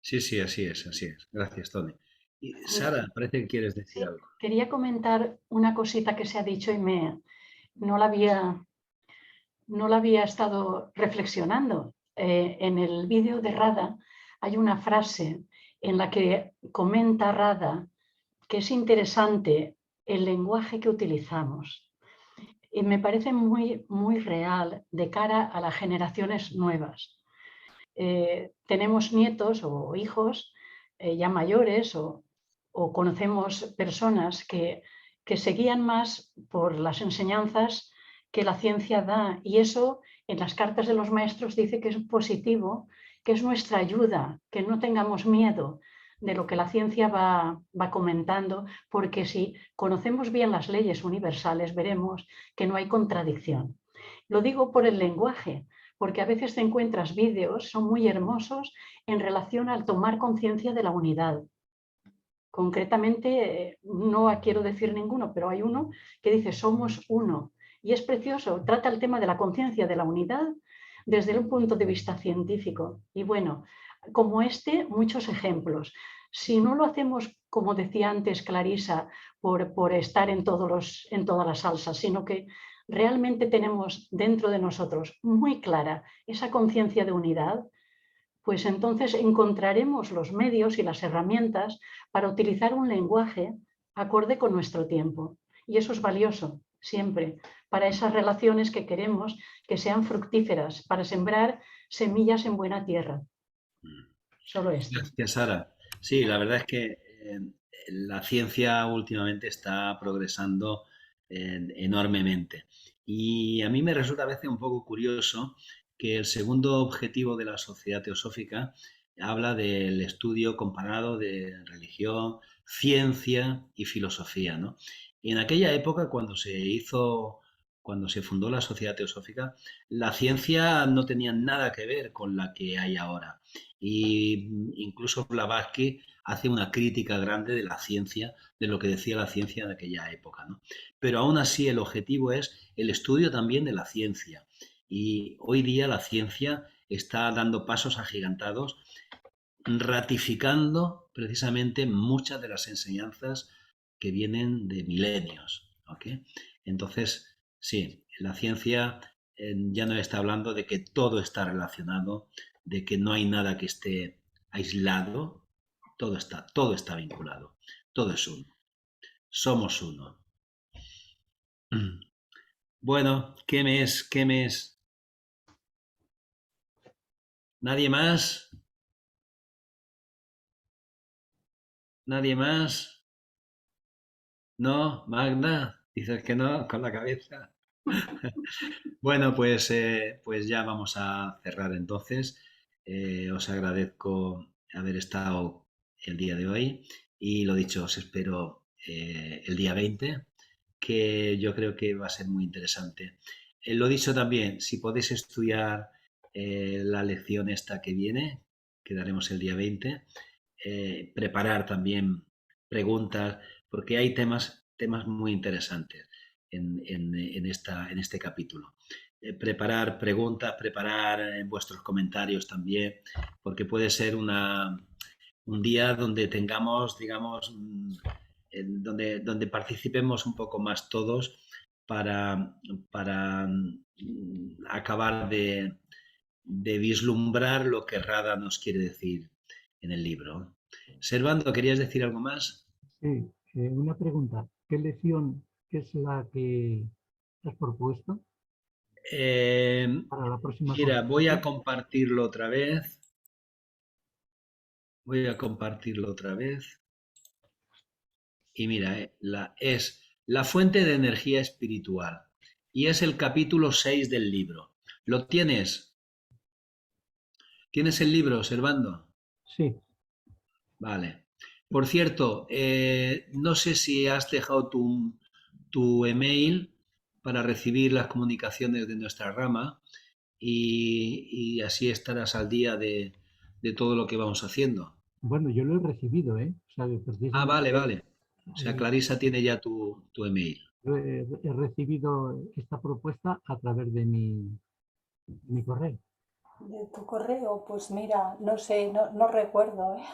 Sí, sí, así es, así es. Gracias, Tony. Y Sara, parece que quieres decir Sí, algo. quería comentar una cosita que se ha dicho y no la había estado reflexionando. En el vídeo de Radha hay una frase en la que comenta Radha que es interesante el lenguaje que utilizamos. Y me parece muy, muy real de cara a las generaciones nuevas. Tenemos nietos o hijos ya mayores o conocemos personas que se guían más por las enseñanzas que la ciencia da, y eso en las cartas de los maestros dice que es positivo, que es nuestra ayuda, que no tengamos miedo de lo que la ciencia va comentando, porque si conocemos bien las leyes universales veremos que no hay contradicción. Lo digo por el lenguaje, porque a veces te encuentras vídeos, son muy hermosos, en relación al tomar conciencia de la unidad. Concretamente, no quiero decir ninguno, pero hay uno que dice somos uno. Y es precioso, trata el tema de la conciencia de la unidad desde un punto de vista científico. Y bueno, como este, muchos ejemplos. Si no lo hacemos, como decía antes Clarisa, por estar en todas las salsas, sino que realmente tenemos dentro de nosotros muy clara esa conciencia de unidad, pues entonces encontraremos los medios y las herramientas para utilizar un lenguaje acorde con nuestro tiempo. Y eso es valioso, siempre, para esas relaciones que queremos que sean fructíferas, para sembrar semillas en buena tierra. Solo esto. Gracias, Sara. Sí, la verdad es que la ciencia últimamente está progresando enormemente. Y a mí me resulta a veces un poco curioso que el segundo objetivo de la Sociedad Teosófica habla del estudio comparado de religión, ciencia y filosofía, ¿no? En aquella época, cuando se fundó la Sociedad Teosófica, la ciencia no tenía nada que ver con la que hay ahora. Y incluso Blavatsky hace una crítica grande de la ciencia, de lo que decía la ciencia de aquella época, ¿no? Pero aún así el objetivo es el estudio también de la ciencia. Y hoy día la ciencia está dando pasos agigantados, ratificando precisamente muchas de las enseñanzas que vienen de milenios, ¿ok? Entonces, sí, la ciencia ya no está hablando de que todo está relacionado, de que no hay nada que esté aislado, todo está vinculado, todo es uno, somos uno. Bueno, ¿qué mes? ¿Qué mes? ¿Nadie más? ¿Nadie más? ¿No? ¿Magda? Dices que no, con la cabeza. Bueno, pues ya vamos a cerrar entonces. Os agradezco haber estado el día de hoy y lo dicho, os espero el día 20, que yo creo que va a ser muy interesante. Lo dicho también, si podéis estudiar la lección esta que viene, que daremos el día 20, preparar también preguntas, porque hay temas muy interesantes en este capítulo. Preparar preguntas, preparar vuestros comentarios también, porque puede ser un día donde tengamos, digamos, donde participemos un poco más todos para acabar de vislumbrar lo que Rada nos quiere decir en el libro. Servando, ¿querías decir algo más? Sí, una pregunta. ¿Qué lección es la que has propuesto para la próxima Mira, voy a conferencia? compartirlo otra vez. Voy a compartirlo otra vez. Y mira, es la fuente de energía espiritual. Y es el capítulo 6 del libro. ¿Lo tienes? ¿Tienes el libro, Servando? Sí, Vale. Por cierto, no sé si has dejado tu email para recibir las comunicaciones de nuestra rama y así estarás al día de todo lo que vamos haciendo. bueno, yo lo he recibido, ¿eh? O sea, que Ah, vale, precisamente vale. O sea, Clarisa tiene ya tu email. he recibido esta propuesta a través de mi correo. De tu correo, pues mira, no sé, no recuerdo, ¿eh?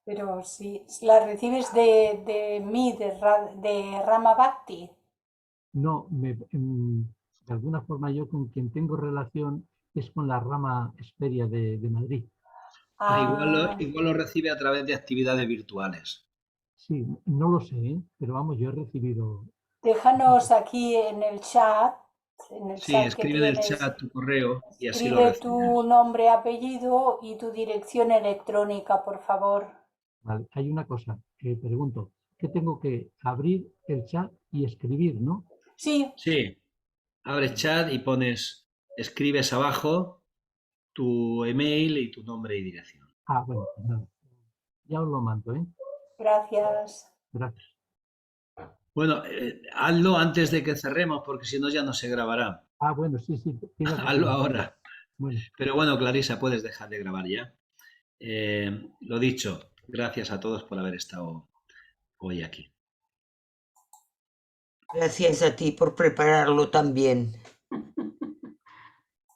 Pero si la recibes de mí, de Rama Bhakti. No, de alguna forma yo con quien tengo relación es con la rama Esperia de Madrid. Ah, Igual lo recibe a través de actividades virtuales. Sí, no lo sé, ¿eh? Pero vamos, yo he recibido. déjanos aquí en el Sí, chat que escribe en el tienes, chat tu correo y así lo escribe tu recibirás. nombre, apellido y tu dirección electrónica, por favor. Vale, hay una cosa que pregunto, que tengo que abrir el chat y escribir, ¿no? Sí, Sí, abres chat y escribes abajo tu email y tu nombre y dirección. Ah, bueno, pues nada, ya os lo mando, ¿eh? gracias. Gracias. Bueno, hazlo antes de que cerremos, porque si no ya no se grabará. Ah, bueno, sí, sí. Tienes razón. Hazlo ahora. Bueno, Pero bueno, Clarisa, puedes dejar de grabar ya. Lo dicho, gracias a todos por haber estado hoy aquí. Gracias a ti por prepararlo también.